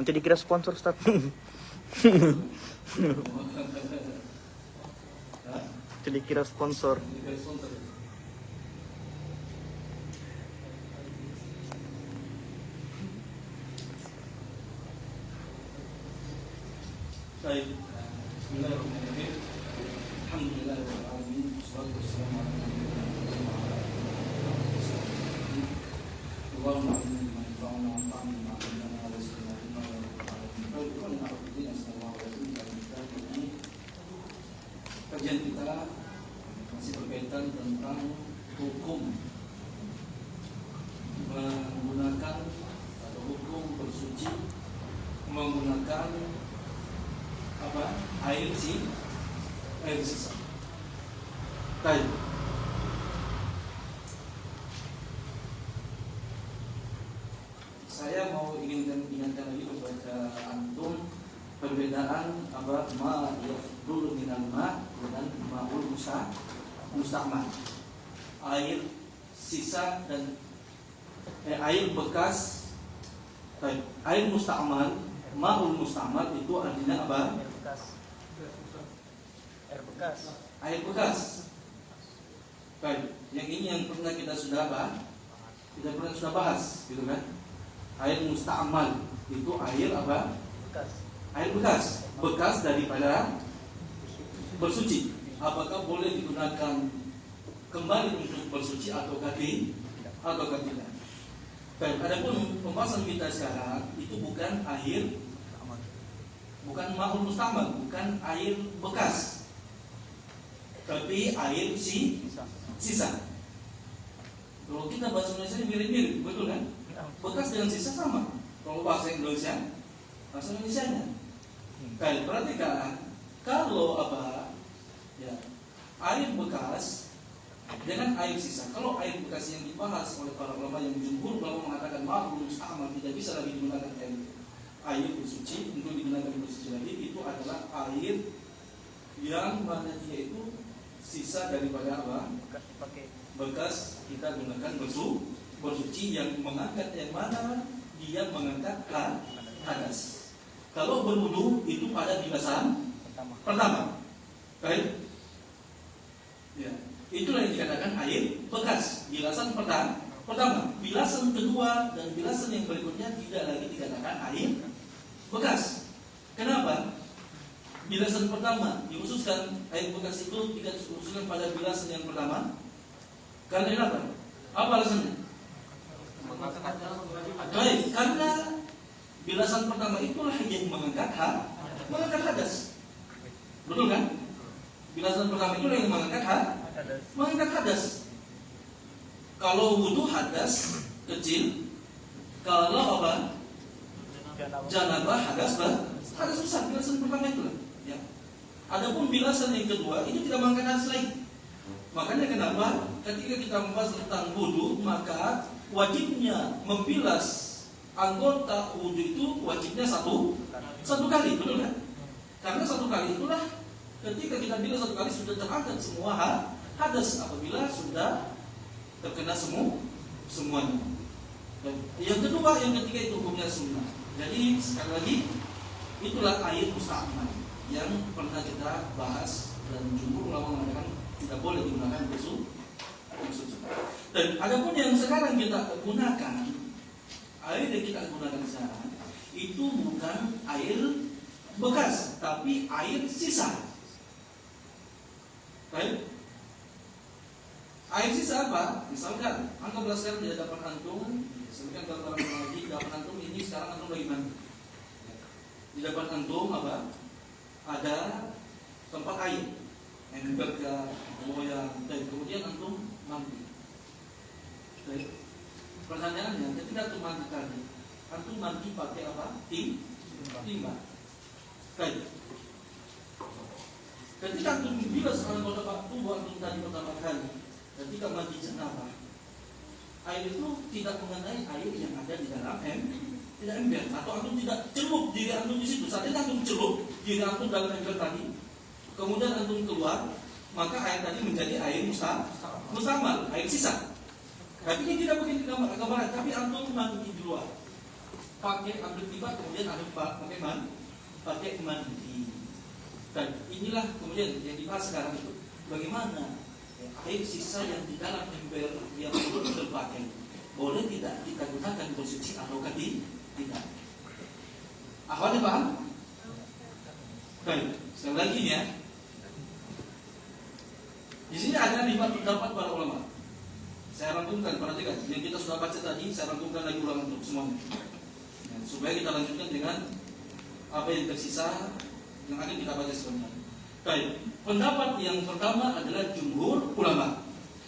Nanti dikira sponsor, Ustaz. Nanti dikira sponsor. Baik. Bismillahirrahmanirrahim. Alhamdulillahirabbil alamin. Wassalatu wassalamu ala Allahumma inna manfa'una wa ta'amna wa ta'amna wa sallallahu alaihi wa sallam. Kajian kita masih berkaitan tentang hukum menggunakan atau hukum bersuci menggunakan air sisa. Baik. Saya mau ingatkan lagi kepada antum perbedaan ma yafdulu minal ma dengan ma'ul musta'mal. Air sisa dan air bekas. Baik. Air musta'mal, ma'ul musta'mal itu artinya apa? Air bekas. Baik, yang ini yang pernah kita sudah bahas, gitu kan? Air musta'mal itu air apa? Air bekas daripada bersuci. Apakah boleh digunakan kembali untuk bersuci atau tidak? Baik, adapun pembahasan kita sekarang itu bukan ma'ul musta'mal, bukan air bekas, tapi air sisa. Kalau kita bahasa Indonesia ini mirip-mirip, betul kan? Bekas dengan sisa sama. Kalau bahasa Indonesianya, Baik, perhatikan kalau air bekas dengan air sisa. Kalau air bekas yang dibahas oleh para ulama yang jumhur ulama mengatakan ma'ul musta'mal tidak bisa lagi digunakan air bersuci untuk digunakan bersuci lagi, itu adalah air yang mana dia itu sisa daripada bekas kita gunakan bersuci yang mengangkat yang mana dia mengangkat hadas. Kalau berwudu itu pada bilasan pertama. Baik. Ya, itulah yang dikatakan air bekas, bilasan pertama. Bilasan kedua dan bilasan yang berikutnya tidak lagi dikatakan air bekas. Kenapa? Bilasan pertama dikhususkan air bekas itu tidak dikhususkan pada bilasan yang pertama. Karena kenapa? Apa alasannya? Baik, karena bilasan pertama itulah yang mengangkat hadas. Betul kan? Bilasan pertama itulah yang mengangkat hadas. Kalau wudu hadas kecil, kalau janabah hadas besar. Bilasan pertama itulah. Ya. Adapun bilasan yang kedua itu tidak mengangkat hadas lagi. Makanya kenapa ketika kita membahas tentang wudu, maka wajibnya membilas anggota wudu itu wajibnya satu kali, betul kan? Karena satu kali itulah ketika kita bilas satu kali sudah terangkat semua hadas apabila sudah terkena semuanya. Dan yang kedua, yang ketiga itu hukumnya sunnah. Jadi sekali lagi itulah air musta'mal yang pernah kita bahas dan jumhur ulama mengatakan tidak boleh digunakan bersuci. Dan adapun yang sekarang kita gunakan, air yang kita gunakan sekarang itu bukan air bekas, tapi air sisa. Baik. Air sisa apa? Misalkan anggaplah sekarang di hadapan antum, misalkan kalau lagi di hadapan antum ini sekarang antum lagi mandi. Di hadapan antum ada tempat air, ember ke moyang, dan kemudian antum mandi. Baik. Pertanyaannya, ketika antum mandi tadi, antum mandi pakai apa? Timba. Baik. Ketika antum bilas anggota tubuh antum tadi pertama kali, ketika mandi janabah, air itu tidak mengenai air yang ada di dalam ember, atau antum tidak celup diri antum di situ. Saat antum celup diri antum dalam ember tadi, kemudian antum keluar, maka air tadi menjadi air musta'mal, air sisa. Tapi ini tidak begini gambaran, tapi antum mandi di luar. pakai ambil tiba, kemudian ada pakai mandi. Dan inilah kemudian yang dibahas sekarang itu bagaimana air sisa yang di dalam ember yang belum terpakai boleh tidak kita gunakan bersuci atau tidak. Akhwatnya paham? Baik, sekali lagi ya. Di sini ada 5 pendapat para ulama. Saya rangkumkan, perhatikan. Yang kita sudah baca tadi, saya rangkumkan lagi ulang untuk semuanya. Ya, supaya kita lanjutkan dengan apa yang tersisa yang akan kita baca sebenarnya. Baik, pendapat yang pertama adalah jumhur ulama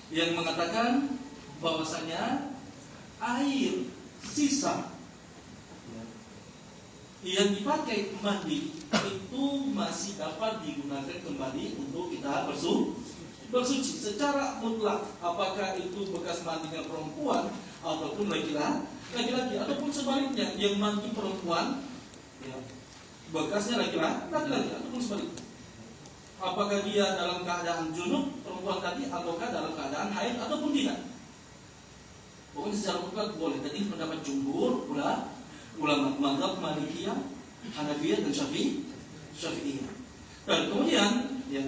yang mengatakan bahwasanya air sisa yang dipakai mandi itu masih dapat digunakan kembali untuk kita bersuci secara mutlak, apakah itu bekas mandinya perempuan ataupun laki-laki ataupun sebaliknya yang mandi perempuan ya, bekasnya laki-laki ataupun sebaliknya, apakah dia dalam keadaan junub perempuan tadi ataukah dalam keadaan haid ataupun tidak. Pokoknya secara mutlak boleh. Tadi pendapat jumhur ulama mazhab Malikiyah, Hanafiyah dan Syafi'iyah. Dan kemudian ya,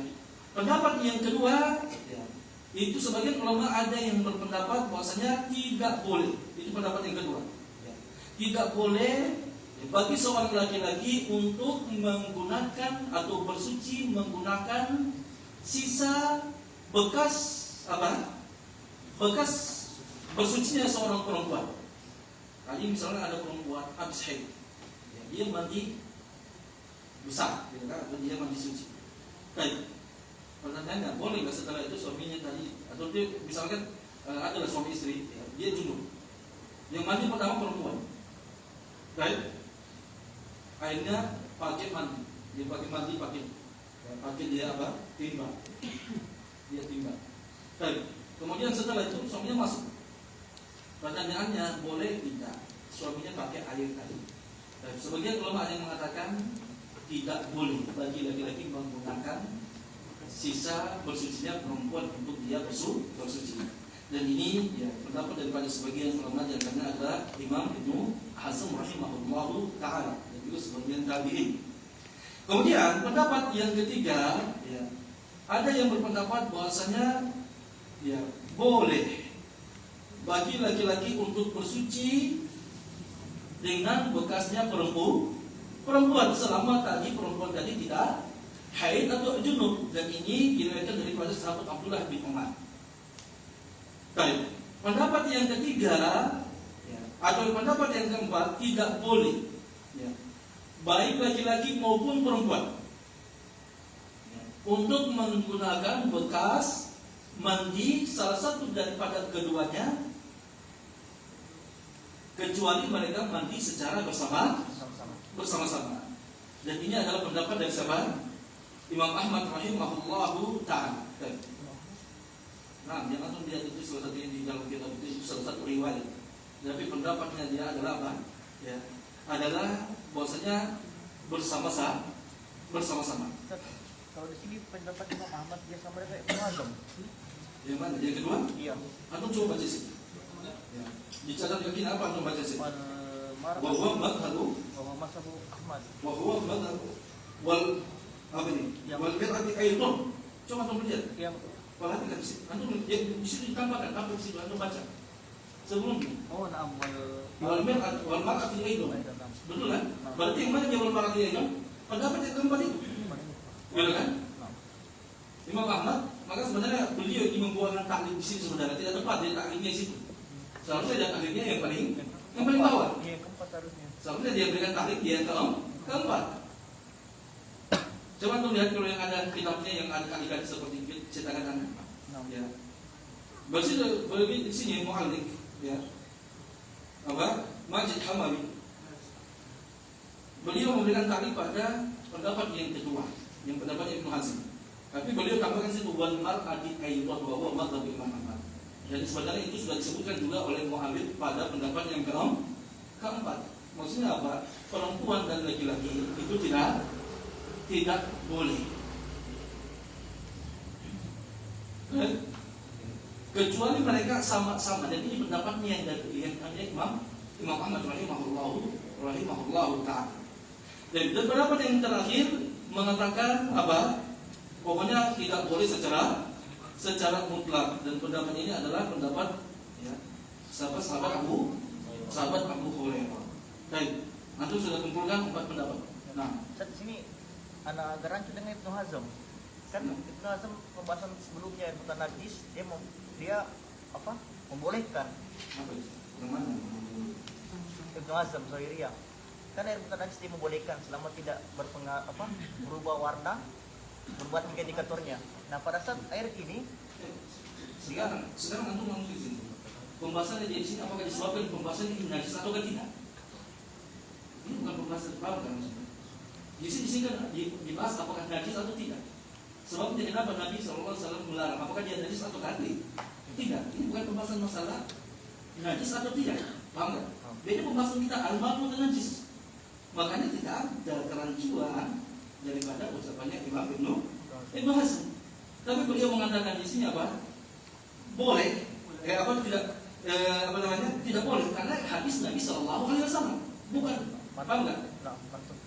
pendapat yang kedua ya, itu sebagian ulama ada yang berpendapat bahwasanya tidak boleh. Itu pendapat yang kedua. Ya. Tidak boleh bagi seorang laki-laki untuk menggunakan atau bersuci menggunakan sisa bekas bersucinya seorang perempuan. Tadi misalnya ada perempuan habis haid, ya, dia mandi besar, gitu kan? Atau dia mandi suci. Baik, pertanyaannya boleh nggak setelah itu suaminya tadi, atau dia misalkan adalah suami istri, ya, dia junub, yang mandi pertama perempuan, baik, akhirnya pakai mandi, dia pakai dia timbang, dia timbang. Baik, kemudian setelah itu suaminya masuk. Pertanyaannya boleh tidak suaminya pakai air tadi? Dan sebagian ulama yang mengatakan tidak boleh bagi laki-laki menggunakan sisa bersucinya perempuan untuk dia bersuci. Dan ini ya pendapat daripada sebagian ulama yang karena adalah Imam Ibnu Hazm rahimahullahu taala dan juga sebagian tabi'in. Kemudian pendapat yang ketiga ya, ada yang berpendapat bahwasanya ya boleh bagi laki-laki untuk bersuci dengan bekasnya perempuan selama tadi perempuan tadi tidak haid atau junub, dan ini diriwayatkan daripada sahabat Abdullah bin Umar. Baik, pendapat yang ketiga ya, atau pendapat yang keempat tidak boleh ya, baik laki-laki maupun perempuan ya, untuk menggunakan bekas mandi salah satu daripada keduanya kecuali mereka mandi secara bersama-sama. Dan ini adalah pendapat dari siapa? Imam Ahmad rahimahullahu ta'ala. Nah, jangan lihat itu salah satu yang di dalam kitab itu salah satu riwayat. Tapi pendapatnya dia adalah apa? Ya, adalah bahwasanya bersama-sama. Kalau di sini pendapat Imam Ahmad dia sama dengan Ibnu Hazm. Yang mana? Yang kedua? Iya. Antum coba baca sih. Ya. Dicatat kaki apa antum baca sih? Wa huwa madhhabu Ahmad. Wa huwa madhhabu wal apa ini? Wal mir'ati aidan. Coba antum lihat. Yang perhatikan sih. Antum di sini ditambahkan apa di situ antum baca. Sebelumnya. oh na'am Wal mir'ati wal mar'ati aidan. Betul kan? Berarti yang mana dia wal mar'ati aidan? Pendapat yang keempat itu. Betul kan? Imam Ahmad, maka sebenarnya beliau ini membuangkan taklid di sini sebenarnya tidak tepat dia taklidnya di situ. Seharusnya dia taklidnya yang paling bawah. Iya, keempat harusnya. Seharusnya dia berikan taklid dia yang keempat. Coba tuh lihat kalau yang ada kitabnya yang ada kali-kali seperti cetakan Anda. Ya. Berarti di sini mu'allik ya. Apa? Majid Hamawi. Beliau memberikan taklid pada pendapat yang kedua, yang pendapat Ibnu Hazm. Tapi beliau tambahkan situ wal mar'ati aidan wa huwa madhhab Imam Ahmad. Jadi sebenarnya itu sudah disebutkan juga oleh mu'allif pada pendapat yang keempat. Maksudnya apa? Perempuan dan laki-laki itu tidak boleh. Kecuali mereka sama-sama, dan ini pendapatnya yang dari Imam Ahmad rahimahullahu rahimahullahu ta'ala. Dan pendapat yang terakhir mengatakan apa? Pokoknya tidak boleh secara mutlak, dan pendapat ini adalah pendapat ya, sahabat Abu Hurairah. Baik, nanti sudah kumpulkan 4 pendapat. Nah, Di sini anak agak rancu dengan Ibnu Hazm. Kan Ibnu Hazm pembahasan sebelumnya tentang najis, dia apa? Membolehkan. apa itu? Yang mana? Ibnu Hazm Zahiriyah. Kan air tentang najis dia membolehkan selama tidak berubah warna, berubah tingkat indikatornya. Nah, pada saat air ini Sekarang antum langsung di sini. Pembahasannya di sini apakah disebabkan pembahasan ini najis atau tidak? Ini bukan pembahasan paham kan maksudnya? Di sini kan dibahas apakah najis atau tidak. Sebabnya kenapa Nabi SAW melarang? Apakah dia najis atau tidak? Tidak. Ini bukan pembahasan masalah najis atau tidak. Paham nggak? Beda pembahasan kita al-ma'mum dan najis. Makanya tidak ada kerancuan daripada ucapannya Imam Ibnu Hazm. Tapi beliau mengatakan di sini apa? Boleh, tidak boleh karena hadis Nabi Shallallahu Alaihi Wasallam, bukan, paham nggak?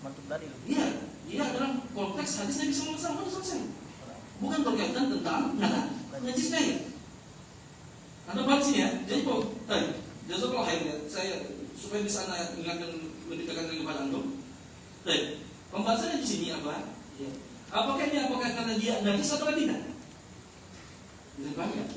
Mantuk dalil. Iya dalam konteks hadis Nabi Shallallahu Alaihi Wasallam selesai, bukan berkaitan tentang najisnya ya. Anda balik sini ya. Jadi jazakallahu khairan. Saya supaya bisa Anda ingatkan lebih tekan lagi kepada antum. Baik, pembahasannya di sini apa? Ya. Apakah karena dia najis atau tidak? Bisa paham ya?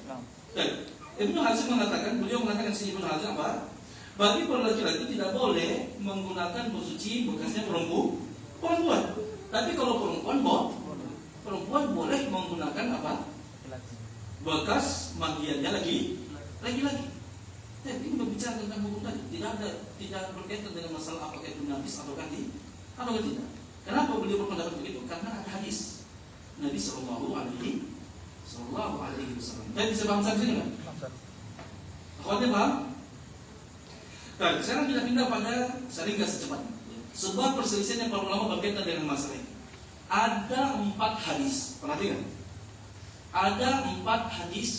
Baik. Ibnu Hazm mengatakan, beliau mengatakan sini Ibnu Hazm apa? Bagi para laki-laki tidak boleh menggunakan bersuci bekasnya perempuan. Tapi kalau perempuan boleh menggunakan apa? Bekas mandiannya lagi-lagi. Tapi ini berbicara tentang hukum tadi, tidak berkaitan dengan masalah apakah itu najis atau tidak. Kenapa beliau berpendapat begitu? Karena ada hadis Nabi Shallallahu Alaihi Wasallam. Jadi bisa paham sampai sini nggak? Akhwatnya paham? Baik, sekarang kita pindah pada seringkah secepatnya. Sebuah perselisihan yang para ulama berkaitan dengan masalah ini. Ada 4 hadis, perhatikan. Ada 4 hadis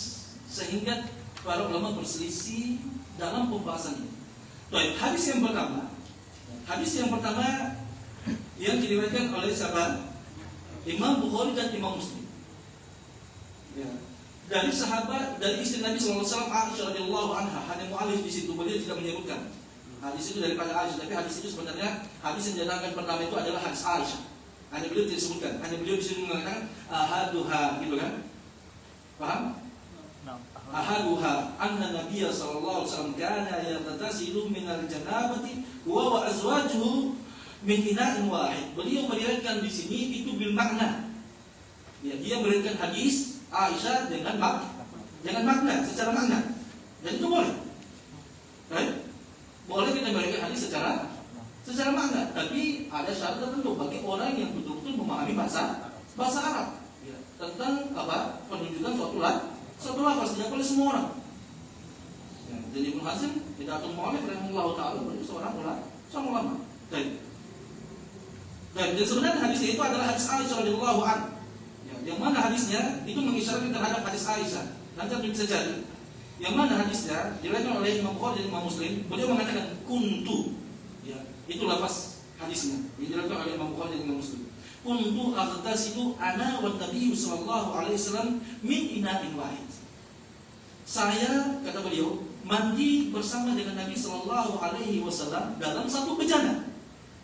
sehingga para ulama berselisih dalam pembahasan ini. Baik, hadis yang pertama yang diriwayatkan oleh sahabat Imam Bukhari dan Imam Muslim. Ya. Dari istri Nabi SAW Aisyah radhiyallahu anha, hanya mu'alif di situ, beliau tidak menyebutkan hadis itu daripada Aisyah, tapi hadis itu sebenarnya hadis yang didatangkan pertama itu adalah hadis Aisyah. Hanya beliau tidak sebutkan, hanya beliau di sini mengatakan ahaduha, gitu kan? Paham? Ahaduha anna Nabiya sallallahu alaihi wasallam kana yaghtasilu min al-janabati wa azwajuhu min ina'in wahid. Beliau meriwayatkan di sini itu bil makna. Ya, dia meriwayatkan hadis Aisyah dengan makna, secara makna. Dan itu boleh. Right? Boleh kita meriwayatkan hadis secara makna, tapi ada syarat tertentu bagi orang yang betul-betul memahami bahasa Arab. Ya, tentang apa? Penunjukan suatu lafaz, tidak boleh semua orang. Ya, jadi Ibnu Hazm tidak akan mu'alif rahimahullahu ta'ala beliau seorang ulama. Dan sebenarnya hadisnya itu adalah hadis Aisyah radhiyallahu anha. Ya, yang mana hadisnya itu mengisyaratkan terhadap hadis Aisyah. Nanti bisa jadi. Yang mana hadisnya diriwayatkan oleh Imam Bukhari dan Imam Muslim, beliau mengatakan kuntu. Ya, itu lafaz hadisnya. Yang diriwayatkan oleh Imam Bukhari dan Imam Muslim. Kuntu aghtasilu ana wa Nabi sallallahu alaihi wasallam min ina'in wahid. Saya, kata beliau, mandi bersama dengan Nabi sallallahu alaihi wasallam dalam satu bejana.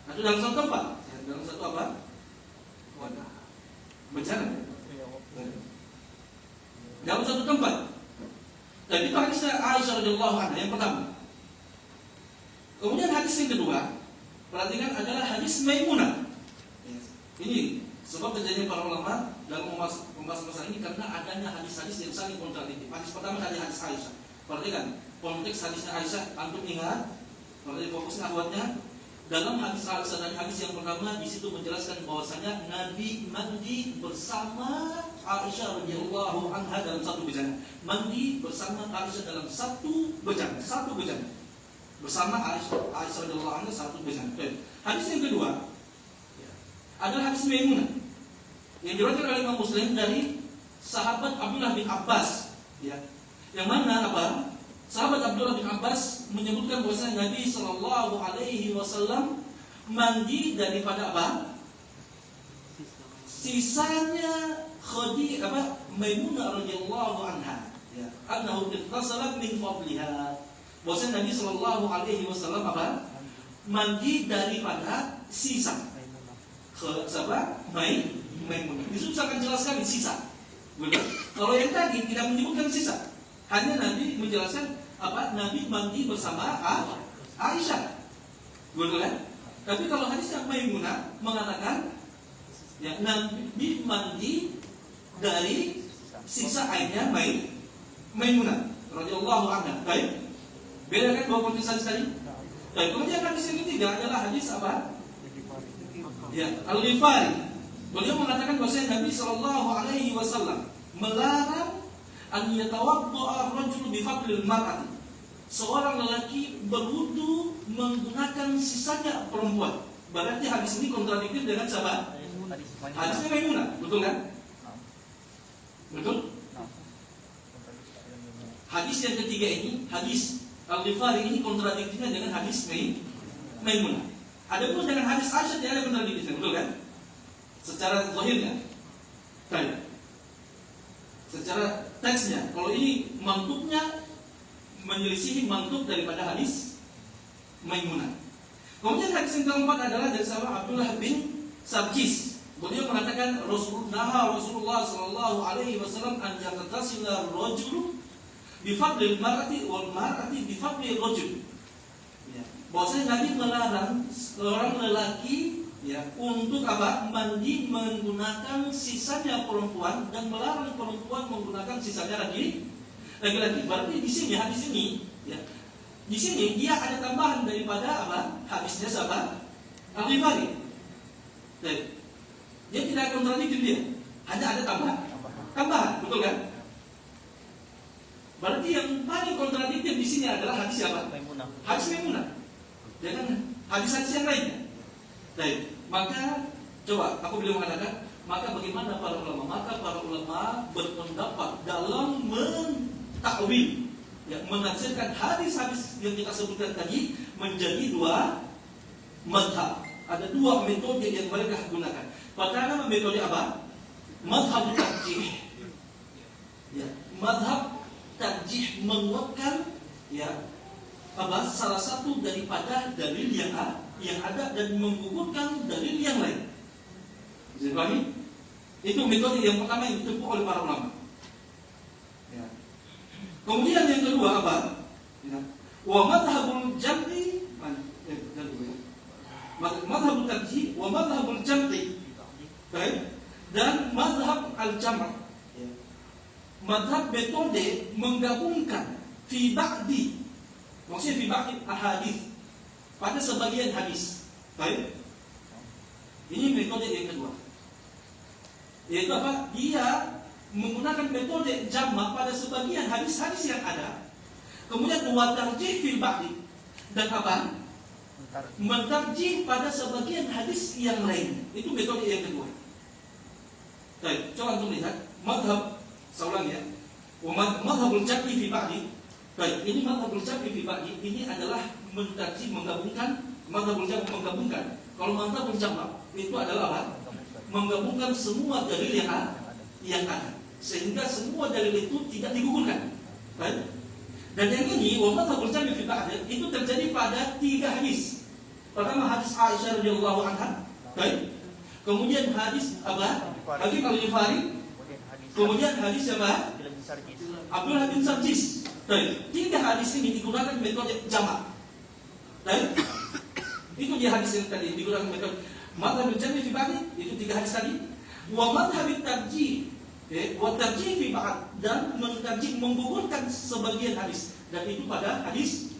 Atau dalam satu tempat. Ya, dalam satu apa? Wadah. Bejana. Dalam satu tempat. Dan itu hadisnya Aisyah radhiyallahu anha yang pertama. Kemudian hadis yang kedua, perhatikan, adalah hadis Maimunah. Ini sebab terjadinya para ulama dalam membahas masalah ini karena adanya hadis-hadis yang saling kontradiktif. Hadis pertama tadi hadis Aisyah. Perhatikan konteks hadisnya Aisyah, antum ingat? Perhatikan fokusnya akhwatnya. Dalam hadis Aisyah dan hadis yang pertama di situ menjelaskan bahwasanya Nabi mandi bersama Aisyah radhiyallahu anha dalam satu bejana. Mandi bersama Aisyah dalam satu bejana. Bersama Aisyah radhiyallahu anha satu bejana. Hadis yang kedua adalah hadis Maimunah yang diriwayatkan oleh Imam Muslim dari sahabat Abdullah bin Abbas, ya. Yang mana apa? Sahabat Abdullah bin Abbas menyebutkan bahwasanya Nabi Shallallahu Alaihi Wasallam mandi daripada apa? Sisanya Maimunah radhiyallahu anha, ya, annahu ightasalat min fadliha. Bahwasanya Nabi Shallallahu Alaihi Wasallam apa? Mandi daripada sisa. Maimunah. Itu sangat jelas sekali sisa. Betul? Kalau yang tadi tidak menyebutkan sisa, hanya Nabi menjelaskan apa? Nabi mandi bersama Aisyah. Betul kan? Tapi kalau hadisnya Maimunah mengatakan ya Nabi mandi dari sisa airnya Maimunah radhiyallahu anha. Baik. Beda kan dua konteks tadi? Baik, kemudian hadis yang ketiga adalah hadis apa? Ya, Al-Ghifari. Beliau mengatakan bahwasanya Nabi Shallallahu Alaihi Wasallam melarang an yatawadda'a ar-rajulu bi fadlil mar'ati. Seorang lelaki berwudu menggunakan sisanya perempuan. Berarti hadis ini kontradiktif dengan siapa? Hadisnya Maimunah, betul kan? Betul? Hadis yang ketiga ini, hadis Al-Ghifari ini kontradiktifnya dengan hadis Maimunah. Adapun dengan hadis Aisyah tidak ada kontradiktifnya, betul kan? Secara zahirnya. Baik. Secara teksnya, kalau ini mantuknya menyelisihi mantuk daripada hadis Maimunah. Kemudian hadis yang keempat adalah dari sahabat Abdullah bin Sarjis. Beliau mengatakan Rasulullah sallallahu alaihi wasallam an yagtasila ar-rajulu bi fadlil mar'ati wal mar'ati bi fadlil rajul. Ya. Bahwasanya Nabi melarang seorang lelaki ya untuk apa? Mandi menggunakan sisanya perempuan dan melarang perempuan menggunakan sisanya laki-laki. Berarti di sini hadis ini ya. Di sini dia ada tambahan daripada apa? Hadisnya sahabat Al-Ghifari. Dia tidak kontradiktif dia. Hanya ada tambahan, betul kan? Berarti yang paling kontradiktif di sini adalah hadis siapa? Hadis Maimunah. Jangan hadis-hadis yang lainnya. Baik, maka coba aku beliau mengatakan, maka bagaimana para ulama? Maka para ulama berpendapat dalam mentakwil, ya, menafsirkan hadis-hadis yang kita sebutkan tadi menjadi dua mazhab. Ada dua metode yang mereka gunakan. Pertama metode apa? Mazhab tarjih. Ya, mazhab tarjih menguatkan ya apa salah satu daripada dalil yang ada dan menggugurkan dalil yang lain. Bisa dipahami? Itu metode yang pertama yang ditempuh oleh para ulama. Ya. Kemudian yang kedua apa? Ya. Wa madhabul jam'i madhabul tarjih wa madhabul jam'i. Baik. Dan madhab al-jam'. Ya. Madhab metode menggabungkan fi ba'di. Maksudnya fi ba'di ahadits. Pada sebagian hadis. Baik. Ini metode yang kedua. Yaitu apa? Dia menggunakan metode jama' pada sebagian hadis-hadis yang ada. Kemudian wa tarjih fil ba'di. Dan apa? Mentarjih pada sebagian hadis yang lain. Itu metode yang kedua. Baik, coba untuk lihat madhab, saya ulang ya. Madhabul jam'i fi ba'di. Baik, ini madhabul jam'i fi ba'di ini adalah mentarjih menggabungkan, madhabul jam'i menggabungkan. Kalau madhabul jam'i itu adalah apa? Menggabungkan semua dalil yang ada. Sehingga semua dalil itu tidak digugurkan. Baik. Dan yang ini madhabul jam'i fi ba'di itu terjadi pada 3 hadis. Pertama hadis Aisyah radhiyallahu anha. Baik. Kemudian hadis apa? Hadis Al-Ghifari. Kemudian hadis apa? Abdullah bin Sarjis. Baik. 3 hadis ini digunakan metode jama'. Baik. Itu dia hadis yang tadi digunakan metode madhabul jam'i fi ba'di, itu 3 hadis tadi. Wa madhabut tarjih. Wa tarjih fi ba'd, dan mentarjih menggugurkan sebagian hadis. Dan itu pada hadis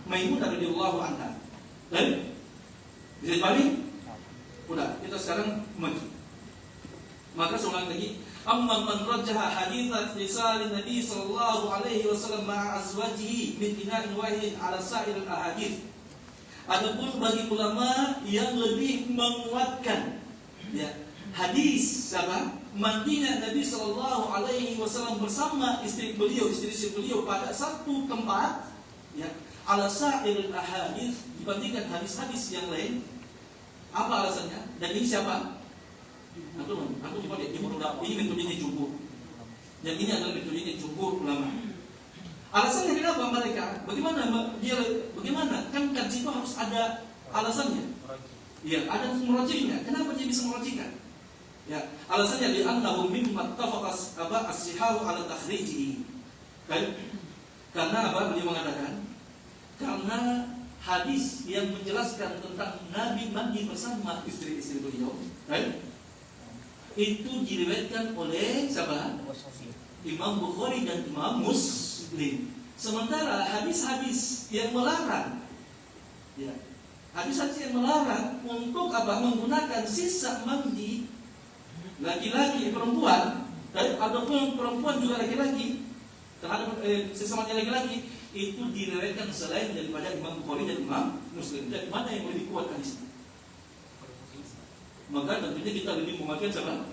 Maimunah radhiyallahu anha. Baik. Bisa dipahami? Udah, kita sekarang maju. Maka seorang lagi, amma man rajjaha hadits risal Nabi sallallahu alaihi wasallam ma'a azwajihi min ina'in wahidin ala sa'ir al-ahadits. Adapun bagi ulama yang lebih menguatkan ya hadis apa? Mandinya Nabi Shallallahu Alaihi Wasallam bersama istri beliau pada satu tempat, ya, ala sa'iril ahadits, dibandingkan hadis-hadis yang lain. Apa alasannya? Dan ini siapa? Antum coba lihat, ini metodenya jumhur. Dan ini adalah metodenya jumhur ulama. Alasannya kenapa mereka? Bagaimana? Kan kaji itu harus ada alasannya. Iya, ada murajinya. Kenapa dia bisa murajikan? Ya, alasannya li'annahu mimma ittafaqa as-sihahu 'ala takhrijihi. Karena apa? Beliau mengatakan karena hadis yang menjelaskan tentang Nabi mandi bersama istri-istri beliau, itu diriwayatkan oleh siapa? Imam Bukhari dan Imam Muslim. Sementara hadis-hadis yang melarang, ya, hadis-hadis yang melarang untuk apa? Menggunakan sisa mandi laki-laki perempuan, ataupun perempuan juga laki-laki terhadap sesama laki-laki, itu diriwayatkan selain daripada Imam Bukhari dan Imam Muslim. Dan mana yang lebih kuat hadis? Maka tentunya kita lebih memakai siapa?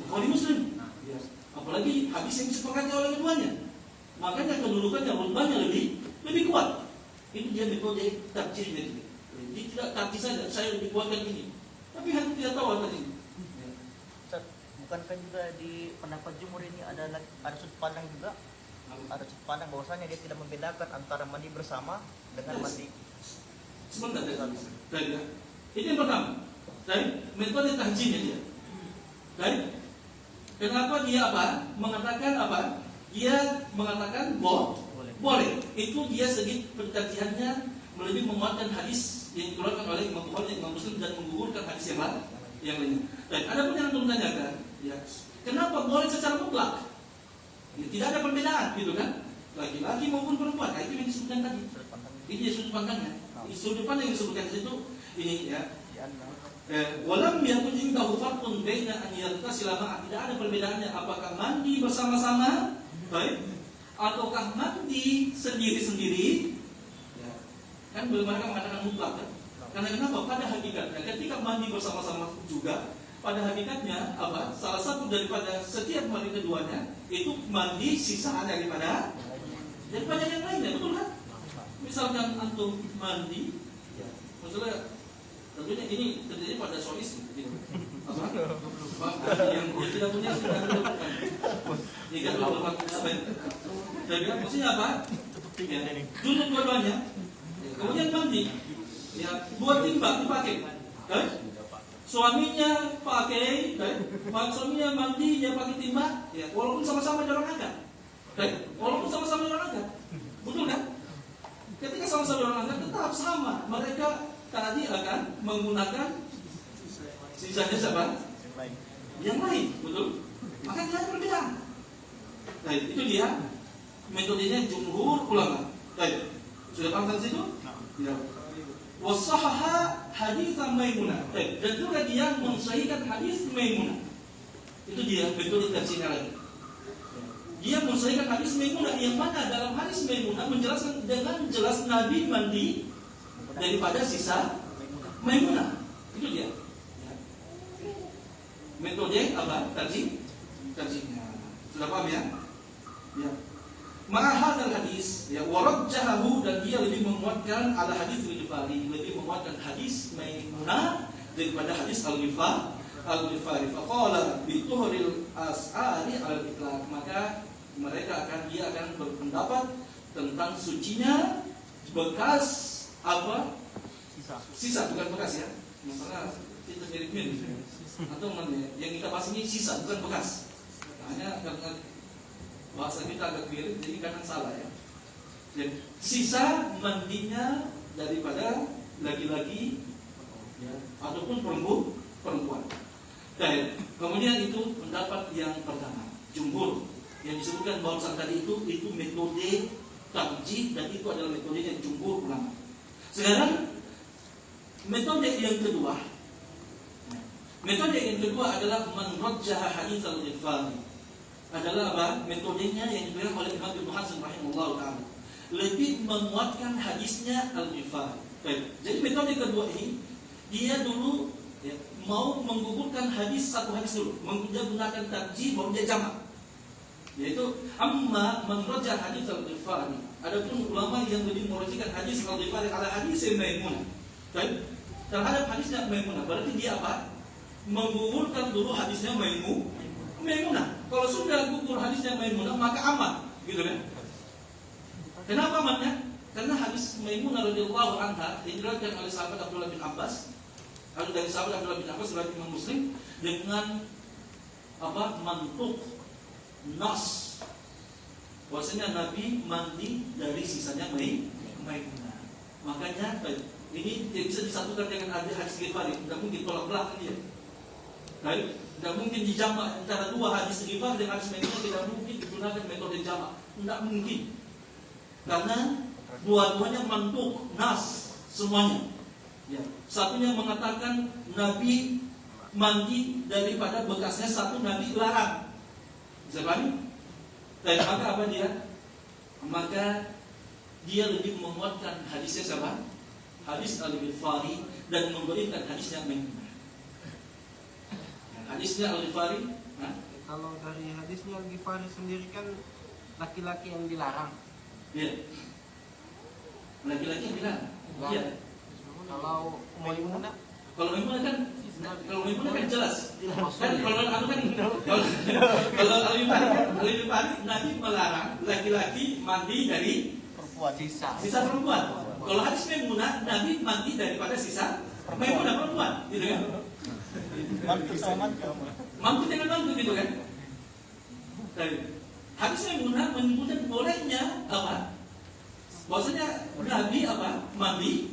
Bukhari Muslim. Ya. Apalagi hadis yang disepakati oleh keduanya. Makanya kedudukannya rutbahnya lebih kuat. Itu dia metode tarjihnya. Dia tidak tarjih saja, saya lebih kuatkan ini. Tapi hanya tidak tahu tadi. Bukankah juga di pendapat jumhur ini ada sudut pandang juga? Ada sudut pandang bahwasanya dia tidak membedakan antara mandi bersama dengan mandi. Sebentar, itu yang pertama. Metode tahjimnya dia. Kenapa dia apa? Mengatakan apa? Dia mengatakan boleh. Itu dia segi pentarjihannya lebih menguatkan hadis yang dikeluarkan oleh Imam Bukhari dan Imam Muslim dan menggugurkan hadis yang lainnya. Dan ada pun yang menanyakan, ya, kenapa boleh secara mutlak? Ya, tidak ada perbedaan, gitu kan? Laki-laki maupun perempuan, itu yang disebutkan tadi. Ini dia sudut pandangnya. Sudut pandang yang disebutkan di situ ini, ya. Walam yakun indahu farqun baina an yartasila ma'a, tidak ada perbedaannya apakah mandi bersama-sama, baik, ataukah mandi sendiri-sendiri. Ya. Kan mereka mengatakan mutlak, kan? Karena kenapa? Pada hakikatnya ketika mandi bersama-sama juga, pada hakikatnya apa? Salah satu daripada setiap mandi keduanya itu mandi sisa daripada yang lainnya, betul kan? Misalkan antum mandi, ya, maksudnya tentunya ini terjadi pada soal istri, gitu. Apa? Yang tidak punya sudah dilakukan. Jika dilakukan jadi maksudnya apa? Ya, junub dua-duanya, kemudian mandi. Ya, dua timba dipakai. Suaminya pakai, suaminya mandi, dia pakai timba, ya, walaupun sama-sama jorong agak. Walaupun sama-sama jorong agak. Betul kan? Ketika sama-sama jorong agak tetap sama. Mereka tadi akan menggunakan sisanya siapa? Yang lain, betul? Maka tidak ada perbedaan. Baik, itu dia metodenya jumhur ulama. Baik, sudah paham situ? Ya. Wasahaha hadits Maimunah. Dan juga dia mensahihkan hadis Maimunah. Itu dia metode tersinya lagi. Dia mensahihkan hadis Maimunah yang mana dalam hadis Maimunah menjelaskan dengan jelas Nabi mandi daripada sisa Maimunah. Itu dia. Ya. Metode apa? Terjihnya. Sudah paham ya? Ya. Ma'ahadzal hadis, ya, warajjahahu, dan dia lebih menguatkan ala hadis al-Ghifari, lebih menguatkan hadis Maimunah daripada hadis al-Ghifari. Faqala bi tuhril as'ari al-itlaq, maka dia akan berpendapat tentang sucinya bekas apa? Sisa bukan bekas, ya. Masalah kita mirip-mirip. Atau yang kita bahas ini sisa bukan bekas. Hanya karena bahasa kita agak mirip, jadi kadang salah, ya. Dan sisa mandinya daripada laki-laki, ya, ataupun perempuan. Dan kemudian itu pendapat yang pertama, jumhur, yang disebutkan barusan tadi itu metode tarjih, dan itu adalah metode yang jumhur ulama. Sekarang metode yang kedua. Metode yang kedua adalah man rajjaha hadits al-Ghifari. Adalah apa? Metodenya yang diberikan oleh Imam Ibnu Hazm rahimahullah ta'ala, lebih menguatkan hadisnya Al-Ghifari. Jadi metode kedua ini dia dulu, ya, mau menggugurkan satu hadis dulu, menggunakan tarjih baru dia jamak. Yaitu amma man rajah hadis al-Ghifari. Adapun ulama yang lebih merujukkan hadis al-Ghifari ala hadis Maimunah. Baik, terhadap hadisnya Maimunah berarti dia apa? Menggugurkan dulu hadisnya Maimunah. Kalau sudah gugur hadisnya Maimunah maka aman, gitu kan? Kenapa amannya? Karena hadis Maimunah radhiyallahu anha diriwayatkan oleh sahabat Abdullah bin Abbas, dari sahabat Abdullah bin Abbas riwayat Imam Muslim dengan mantuk nas, bahwasanya Nabi mandi dari sisanya Maimunah. Makanya ini tidak bisa disatukan dengan hadis Ghifari, tidak mungkin tolak belakang dia. Baik, tidak mungkin dijamak antara dua hadis Ghifari dengan hadis Maimunah, tidak mungkin digunakan metode jamak, tidak mungkin. Karena dua-duanya mantuk nas semuanya. Ya, satunya mengatakan Nabi mandi daripada bekasnya, satu Nabi larang. Bisa pahami? Dan maka apa dia? Maka dia lebih menguatkan hadisnya siapa? Hadis Al-Ghifari dan memberikan hadisnya Maimunah. Hadisnya Al-Ghifari, kalau dari hadisnya Al-Ghifari sendiri kan laki-laki yang dilarang. Iya. Laki-laki yang dilarang. Iya. Kalau Maimunah, kalau Maimunah kan jelas. Kan kalau Al-Ghifari Nabi melarang laki-laki mandi dari Perempuan. sisa perempuan. Kalau hadis Maimunah Nabi mandi daripada sisa Maimunah perempuan, gitu kan? Mantu sama mantu. Mantu dengan mantu, gitu kan? Dari hadis Maimunah menyebutkan bolehnya apa? Bahwasanya Nabi mandi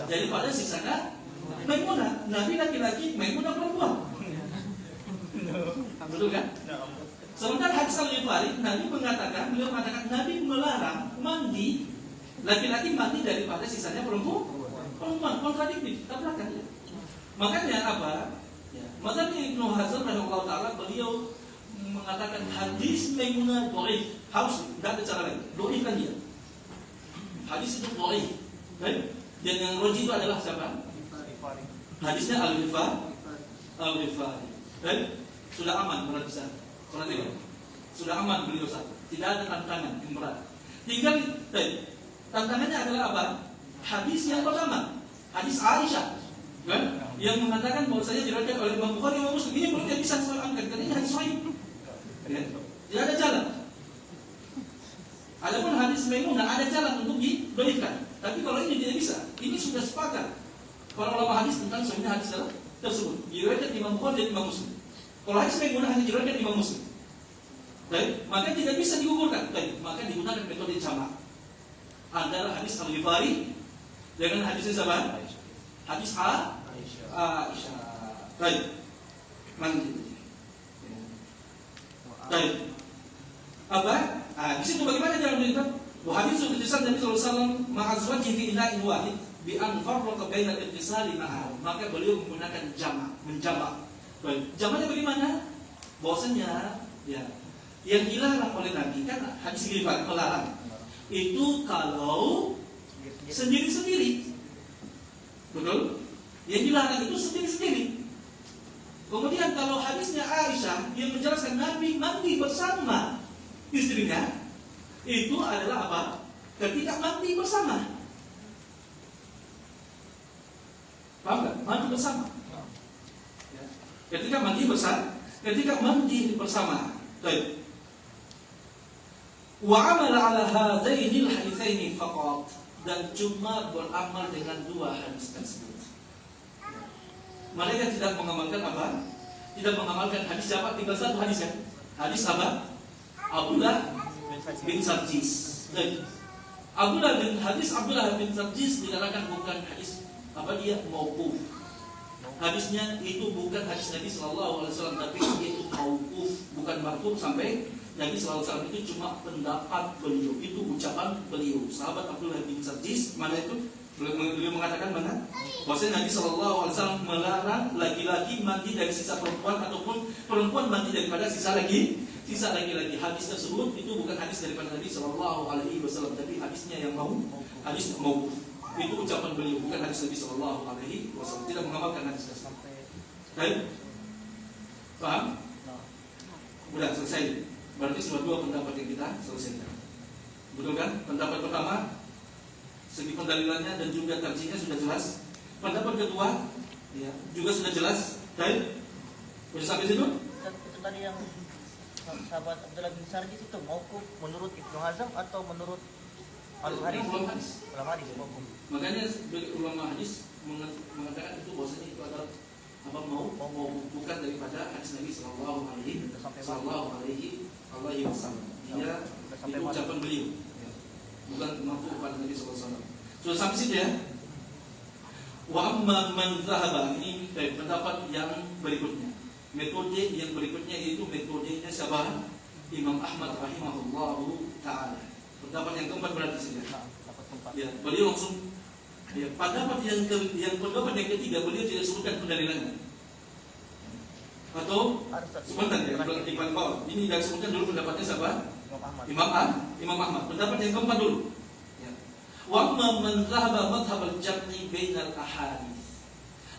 daripada sisanya Maimunah. Nabi laki-laki, Maimunah perempuan. Betul kan? Sementara hadis Al-Ghifari beliau mengatakan Nabi melarang mandi laki-laki mandi daripada sisanya perempuan. Kontradiktif, tabrakan ya. Makanya apa? Ya, makanya Ibnu Hazm rahimahullah taala beliau mengatakan hadis Maimunah dhaif, harus tidak ada cara lain. Dhaif kan dia. Hadis itu dhaif. Dan yang roji itu adalah siapa? Hadisnya Al-Ghifari. Dan sudah aman berarti sana. Sudah aman beliau satu. Tidak ada tantangan yang berat. Tinggal tantangannya adalah apa? Hadis yang pertama, hadis Aisyah, kan? Yang mengatakan bahwasanya diriwayatkan oleh Imam Bukhari dan Muslim. Ini belum bisa soal angkat, karena ini hadis sahih. Ya. Tidak ada jalan. Adapun hadis Maimunah ada jalan untuk didhaifkan. Tapi kalau ini tidak bisa. Ini sudah sepakat para ulama hadis tentang sahihnya hadis tersebut. Diriwayatkan Imam Bukhari dan Imam Muslim. Kalau hadis Maimunah hanya diriwayatkan Imam Muslim. Baik, maka tidak bisa digugurkan. Baik, maka digunakan metode jamak antara hadis Al-Ghifari dengan hadis siapa? Hadis Aisyah. Baik. Lanjut. Baik. Apa? Di situ bagaimana jalan itu? Hadis keputusan Nabi sallallahu alaihi wasallam ma'azwaji fi ina'in wahid bi an farraqa baina al-ittisali ma'a. Maka beliau menggunakan menjamak. Baik. Jamaknya bagaimana? Bahwasanya ya, yang dilarang oleh Nabi kan hadis Ghifari melarang. Itu kalau sendiri-sendiri. Betul? Yang dilarang itu sendiri-sendiri. Kemudian kalau hadisnya Aisyah yang menjelaskan Nabi mandi bersama istrinya, itu adalah apa? Ketika mandi bersama. Paham gak? Mandi bersama. Ketika mandi bersama. Baik. Wa amala ala hadainil haditsaini faqat, dan cuma beramal dengan dua hadis tersebut. Mereka tidak mengamalkan apa? Tidak mengamalkan hadis siapa? Tinggal satu hadis kan? Hadis apa? Abdullah bin Sarjis. Hadis Abdullah bin Sarjis dikatakan bukan hadis apa dia mauquf. Hadisnya itu bukan hadis Nabi sallallahu alaihi wasallam, tapi itu mauquf, bukan marfu sampai Nabi sallallahu alaihi wasallam. Itu cuma pendapat beliau, itu ucapan beliau. Sahabat Abdullah bin Sarjis, mana itu? Beliau mengatakan mana? Bahwasanya Nabi sallallahu alaihi wasallam melarang laki-laki mandi dari sisa perempuan ataupun perempuan mandi daripada sisa laki-laki. Hadis tersebut itu bukan hadis daripada Nabi sallallahu alaihi wasallam, tapi hadisnya yang hadis mau. Itu ucapan beliau, bukan hadis Nabi sallallahu alaihi wasallam. Tidak mengamalkan hadis tersebut. Baik? Paham? Nah, Udah selesai. Berarti sudah dua pendapat yang kita selesaikan. Betul kan? Pendapat pertama, segi pendalilannya dan juga tarjinya sudah jelas. Pendapat kedua, ya, juga sudah jelas. Baik? Sudah sampai situ? itu tadi yang sahabat Abdullah bin Sarjis itu mauquf menurut Ibnu Hazm atau menurut Al-Hadis? Ulama hadis. Ulama hadis mauquf. Makanya sebagai ulama hadis mengatakan itu bahwasanya itu adalah apa mau bukan daripada hadis Nabi Sallallahu Alaihi Wasallam. Dia itu ucapan beliau, ya. Bukan mampu kepada Nabi Sallallahu Alaihi Wasallam. Sudah sampai situ ya. Wa amma man zahaba, ini pendapat yang berikutnya. Metode yang berikutnya itu metodenya siapa? Imam Ahmad rahimahullahu taala. Pendapat yang keempat berarti saja. Nah, dapat tempat. Ya, beliau langsung ya, pendapat pendapat yang ketiga beliau tidak sebutkan pendalilannya. Atau sebentar ya, di bawah. Ini tidak sebutkan dulu pendapatnya siapa? Imam Ahmad. Pendapat yang keempat dulu. Ya. Wa man dhahaba madhhab al-jam'i bainal ahadits.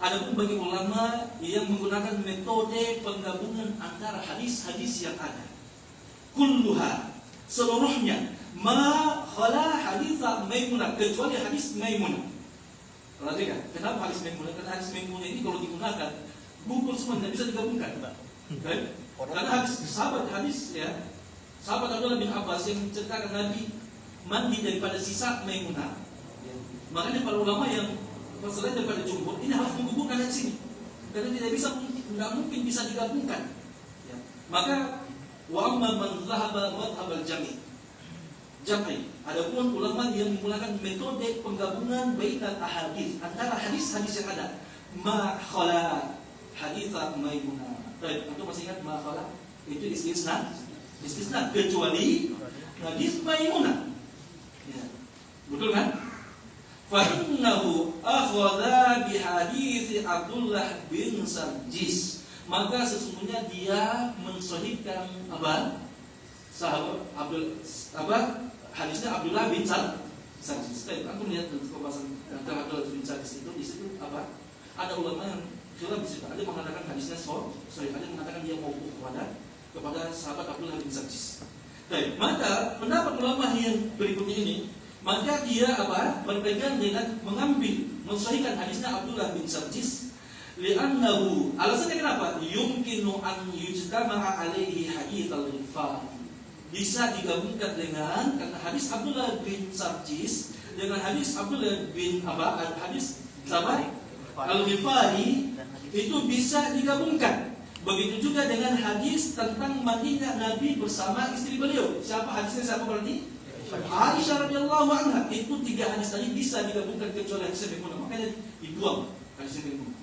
Adapun bagi ulama yang menggunakan metode penggabungan antara hadis-hadis yang ada, kulluha, seluruhnya, ma khala haditha Maimunah, kecuali hadis Maimunah. Perhatikan, kenapa hadis Maimunah? Karena hadis Maimunah ini kalau digunakan bungkus semua tidak bisa digabungkan. Okay? Karena sahabat Abdullah bin Abbas yang menceritakan Nabi mandi daripada sisa Maimunah. Makanya para ulama yang masalah daripada jumhur ini harus menggabungkan di sini, karena tidak mungkin bisa digabungkan. Ya. Maka wa amma man dhahaba madhhab al-jami'. Adapun ulama yang menggunakan metode penggabungan bainal ahadits, antara hadis-hadis yang ada, ma khala hadits Maimunah. Baik, antum masih ingat ma khala? Itu istisna kecuali hadis Maimunah. Ya. Betul kan? Fa'innahu akhadha bihadits Abdullah bin Sarjis. Maka sesungguhnya dia mensahihkan hadisnya Abdullah bin Sarjis. Aku lihat pembahasan tentang Abdullah bin Sarjis itu di situ apa? Ada ulama yang khilaf di situ. Ada yang mengatakan hadisnya sahih, ada yang mengatakan dia mauquf kepada sahabat Abdullah bin Sarjis. Baik, maka pendapat ulama yang berikutnya ini, maka dia berpegang dengan mensahihkan hadisnya Abdullah bin Sarjis, li'annahu, alasannya kenapa? Yumkinu an yujtama'a alaihi hadits al-Ghifari, bisa digabungkan dengan, karena hadis Abdullah bin Sarjis dengan hadis Abdullah bin hadis Al-Ghifari itu bisa digabungkan. Begitu juga dengan hadis tentang mandinya Nabi bersama istri beliau. Siapa berarti? Aisyah radhiyallahu anha. Itu tiga hadis tadi bisa digabungkan kecuali hadis Maimunah. Makanya dibuang hadis Maimunah.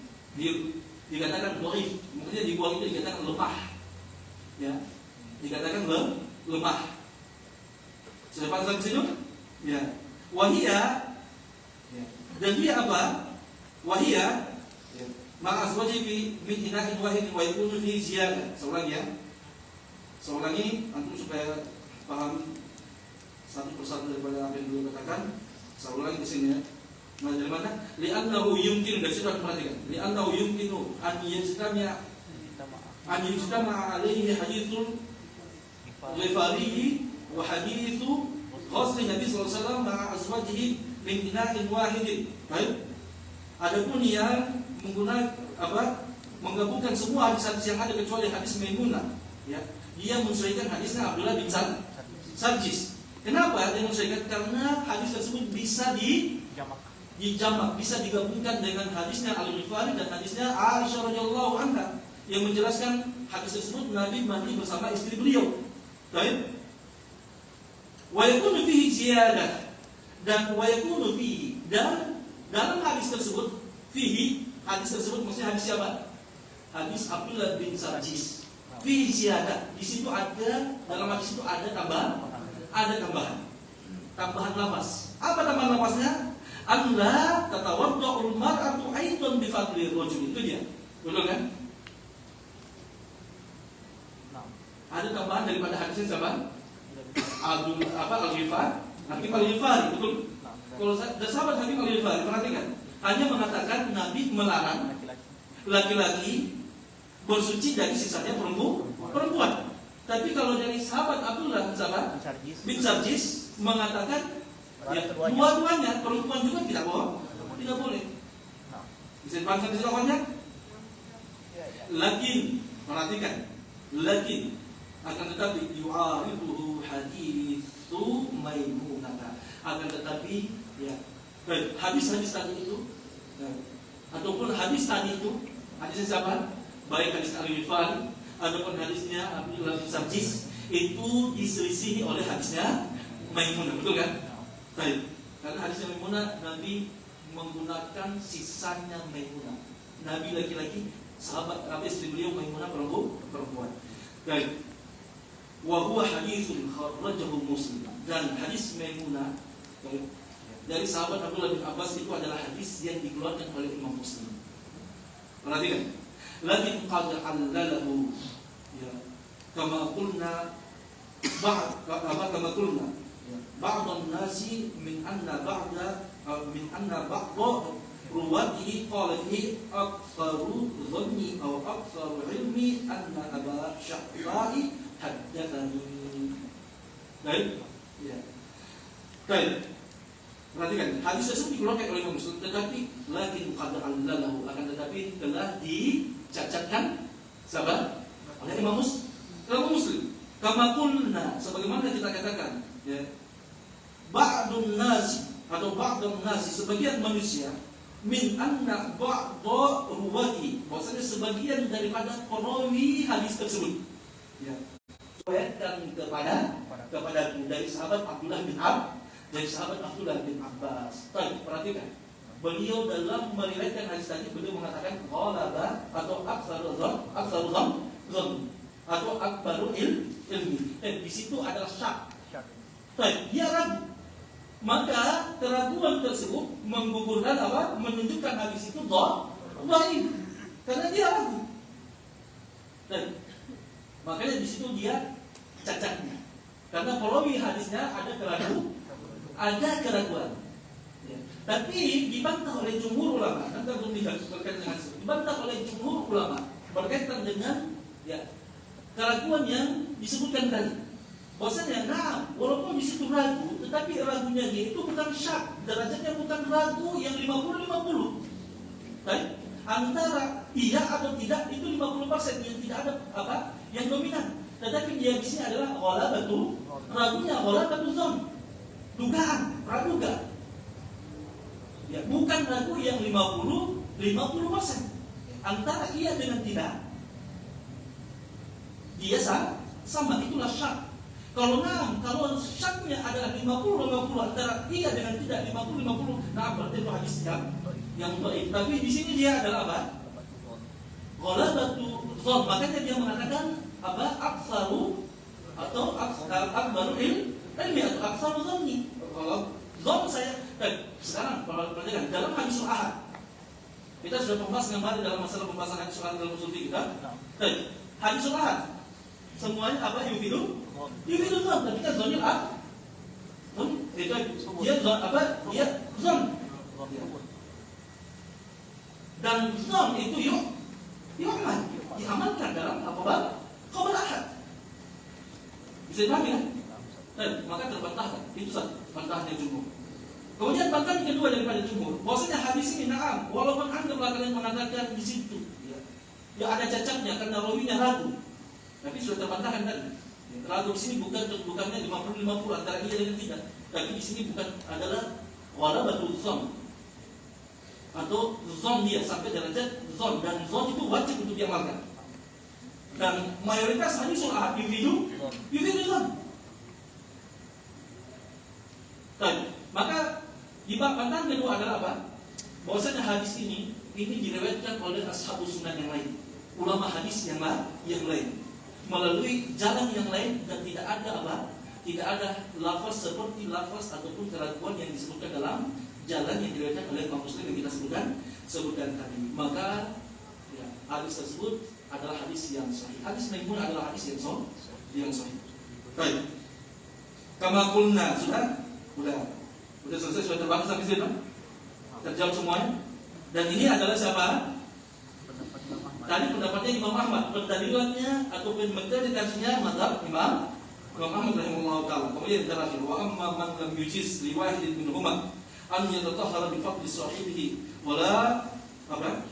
Dikatakan dhaif. Makanya dibuang itu dikatakan lemah. Ya. Dikatakan lemah. Sudah paham sampai situ? Ya. Wahia. Ya. Dan dia apa? Wahia. Ya. Ma'azwaji fi min ina'in wahidin wa yakunu fi ziyadah. Seulangi antum supaya paham satu persatu daripada apa yang beliau katakan. Saya ulangi di sini ya. Dari mana? Li'annahu yumkinu, dari situ perhatikan. Li'annahu yumkinu an yujtama'a alaihi haditsul Ghifari wa haditsu ghusl Nabi sallallahu alaihi wasallam ma'a azwajihi min ina'in wahidin. Baik. Adapun yang menggabungkan semua hadis-hadis yang ada kecuali hadis Maimunah, ya. Dia mensahihkan hadisnya Abdullah bin Sarjis. Kenapa dia mensahihkan? Karena hadis tersebut bisa dijamak, bisa digabungkan dengan hadisnya Al-Ghifari dan hadisnya Aisyah radhiyallahu anha yang menjelaskan hadis tersebut Nabi mandi bersama istri beliau. Baik. Wa yakunu fihi ziyadah, dan wa yakunu fihi, dan dalam hadis tersebut maksudnya hadis siapa? Hadis Abdullah bin Sarjis. Fihi ziyadah. Di situ ada, dalam hadis itu ada tambahan lafaz. Apa tambahan lafaznya? Allah tatawadda'ul mar'atu aidan bi fadli rajul. Itu dia. Betul kan? Ada tambahan daripada hadisnya siapa? Al-Ghifari. Hakim Al-Ghifari, betul? Kalau sahabat Hakim Al-Ghifari, perhatikan, hanya mengatakan Nabi melarang laki-laki bersuci dari sisanya perempuan. Tapi kalau dari sahabat Abdullah bin Sarjis mengatakan ya, dua-duanya perempuan juga tidak boleh. Bisa dipahami di awalnya? Lakin, perhatikan, lakin akan tetapi yu'ariduhu hadithu Maimunah. Akan tetapi ya, hadis-hadis tadi itu ataupun hadis tadi itu, hadisnya siapa? Baik hadis Al-Ghifari ataupun hadisnya Abdullah bin Sarjis itu diselisihi oleh hadisnya Maimunah, betul kan? Baik. Karena hadisnya Maimunah Nabi menggunakan sisanya Maimunah. Nabi laki-laki, sahabat Nabi istri beliau Maimunah perempuan. Baik. Wa huwa haditsun kharrajahu Muslim. Dan hadis Maimunah dari sahabat Abdullah bin Abbas itu adalah hadis yang dikeluarkan oleh Imam Muslim. Perhatikan. Lakin qad allalahu ya kama qulna ba'd nasi min anna ba'da ruwatihi qala fihi aktsaru dhanni aw aktsaru ilmi anna Aba Sya'ba'i haddatsani. Baik? Ya. Baik. Perhatikan, hadis tersebut dikeluarkan oleh Imam Muslim, tetapi lakin qad allalahu, akan tetapi telah dicacatkan sahabat oleh Imam Muslim. Kama qulna, sebagaimana kita katakan, ya. Ba'dun nasi atau ba'dun nasi, sebagian manusia min anna ba'da ruwati, maksudnya sebagian daripada perawi hadis tersebut ya dan kepada dari sahabat Abdullah bin Abbas. Baik, perhatikan. Beliau dalam meriwayatkan hadis tadi beliau mengatakan ghalaba atau aktsarul dhann atau akbarul ilmi. Di situ adalah syak. Baik, dia ragu. Maka keraguan tersebut menggugurkan apa? Menunjukkan hadis itu dhaif. Karena dia ragu. Dan makanya di situ dia cacatnya. Karena perawi hadisnya ada keraguan. Ya. Tapi dibantah oleh jumhur ulama. Nanti belum berkaitan dengan itu. Dibantah oleh jumhur ulama berkaitan dengan ya keraguan yang disebutkan tadi. Bahwasanya walaupun di situ ragu, tetapi ragunya dia itu bukan syak, derajatnya bukan ragu yang 50-50. Baik, antara iya atau tidak itu 50% yang tidak ada apa yang dominan. Tetapi dia di sini adalah ghalabatu, ragunya ghalabatu dzann, dugaan, praduga. Ya, bukan ragu yang 50% antara iya dengan tidak. Dia sama, itulah syak. Kalau syaknya adalah 50-50 antara iya dengan tidak 50-50, berarti itu hadis yang dhaif. Tapi di sini dia adalah apa? Ghalabatu dzann. Makanya dia mengatakan apa? Aktsaru atau akbaru ilmi atau aktsaru dhanni. Kalau dzann saya sekarang perhatikan dalam hadis ahad. Kita sudah membahas kembali dalam masalah pembahasan hadis ahad dalam usul fiqh kita. Hadis ahad semuanya apa? Yufidu dzann, tapi kan dzannil ahad. Dia dzann apa? Dia dzann. Dan dzann itu diamalkan dalam apa? Khabar ahad. Bisa dipahami kan? Maka terbantahkan. Itu bantahnya jumhur. Kemudian bantahan kedua daripada jumhur, bahwasanya hadis ini walaupun Anda kalian mengatakan di situ ya ada cacatnya karena rawinya ragu. Tapi sudah terbantahkan tadi. Ragu di sini bukannya 50-50 antara iya dan tidak. Tapi di sini bukan adalah ghalabatu dzann atau dzann dia sampai derajat dzann, dan dzann itu wajib untuk diamalkan. Dan mayoritas hadis ahad yufidu dzann. Maka di bantahan kedua adalah apa? Bahwasanya hadis ini diriwayatkan oleh ashabus sunan yang lain, ulama hadis yang lain, melalui jalan yang lain, dan tidak ada apa? Tidak ada lafaz seperti lafaz ataupun keraguan yang disebutkan dalam jalan yang diriwayatkan oleh Imam Muslim yang kita sebutkan tadi. Maka ya, hadis tersebut adalah hadis yang sahih. Hadis Maimunah adalah hadis yang sahih. Baik. Kama qulna sudah selesai, sudah terbahas sampai sini, terjawab semuanya. Dan ini adalah siapa? Tadi pendapatnya Imam Ahmad, pendalilannya atau menterifikasinya mazhab Imam Ahmad rahimahullah taala. Kemudian terakhir, wa amma man lam yujiz li wahidin minhuma an yatatahhara bi fadli sahibihi wala apa?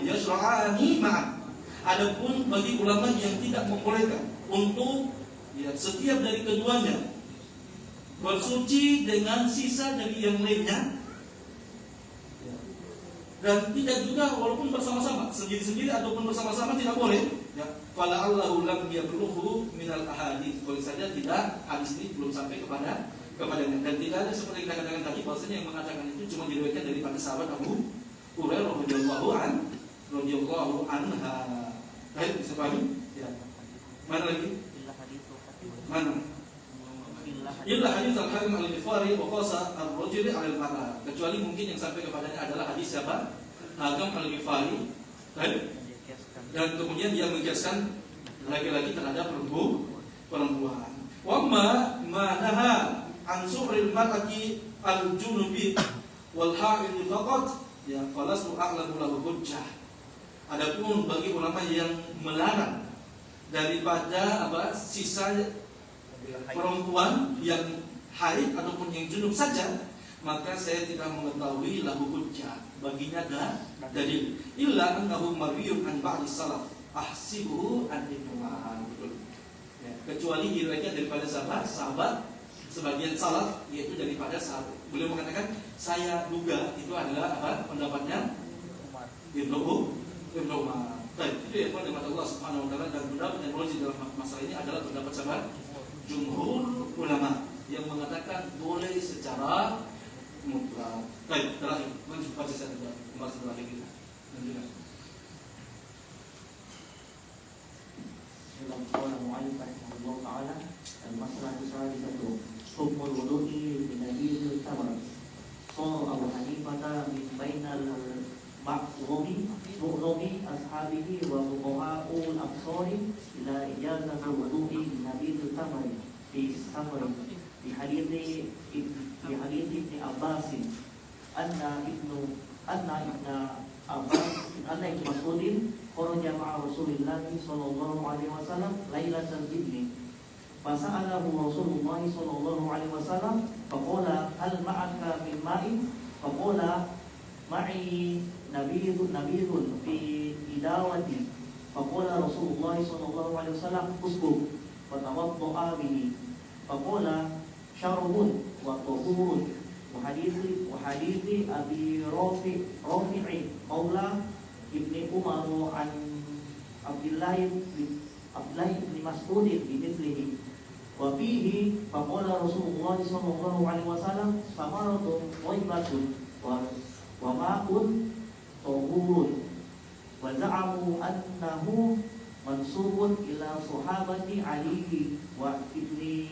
Yasra'ani ma'an. Adapun bagi ulama yang tidak membolehkan untuk setiap dari keduanya bersuci dengan sisa dari yang lainnya, dan tidak juga walaupun bersama-sama, sendiri-sendiri ataupun bersama-sama tidak boleh. Fala Allahu lam yablughu minal ahadits. Boleh saja tidak, hadis ini belum sampai kepadanya, dan tidak ada seperti kita katakan tadi bahwasanya yang mengatakan itu cuma diriwayatkan daripada sahabat Abu Hurairah radhiyallahu anha. Baik, bisa pahami? Ya. Mana lagi? Mana? Illa hadis al-Hakim al-Ghifari wa qasa ar-rajul 'ala al-mar'ah. Kecuali mungkin yang sampai kepadanya adalah hadis siapa? Hakim al-Ghifari. Dan kemudian dia mengkiaskan laki-laki terhadap perempuan. Wa ma naha an su'ril mar'ati al-junubi wal ha'il faqat ya falastu a'lamu lahu hujjah. Adapun bagi ulama yang melarang daripada sisa perempuan yang haid ataupun yang junub saja, maka saya tidak mengetahui lahu hujjah, baginya dalil illa annahu marwiyun an ba'di salaf ahsibuhu an ibnu'an. Ya, kecuali diriwayatkan daripada sahabat sebagian salaf, yaitu daripada sahabat. Beliau mengatakan saya duga itu adalah pendapatnya Ibnu Umar. Baik, itu ya pendapat Allah Subhanahu wa taala, dan pendapat yang logis dalam masalah ini adalah pendapat sahabat jumhur ulama yang mengatakan boleh secara mutlak. Baik, terakhir lanjut baca saya juga pembahasan terakhir kita. Lanjutkan. Qala mu'allif rahimahullah ta'ala al-mas'alatu salisatu hukmul wudu'i min nabiyyil tamar. Qala Abu Hanifah min bainal mu'rumi ashabihi wa fuqaha'ul aqsari ila ijazatul wudu'i min nabiyyil tamar fi safar di hadits Ibn Abbas anna Ibn Mas'udin kharaja ma'a Rasulillah sallallahu alaihi wasallam lailatal idni fasa'alahu Rasulullah sallallahu alaihi wasallam faqala hal ma'aka min ma'in faqala ma'i nabidun fi idawati faqala Rasulullah sallallahu alaihi wasallam usbuk wa tawadda'a bihi faqala syarubun wa tuhurun wa hadithi Abi Rafi'i Maula Ibni Umar an Abdullah ibn Mas'ud bimithlihi wa fihi faqala Rasulullah sallallahu alaihi wasallam samaratun thayyibatun wa ma'un tuhurun wa za'amu annahu mansubun ila sahabati Ali wa ibni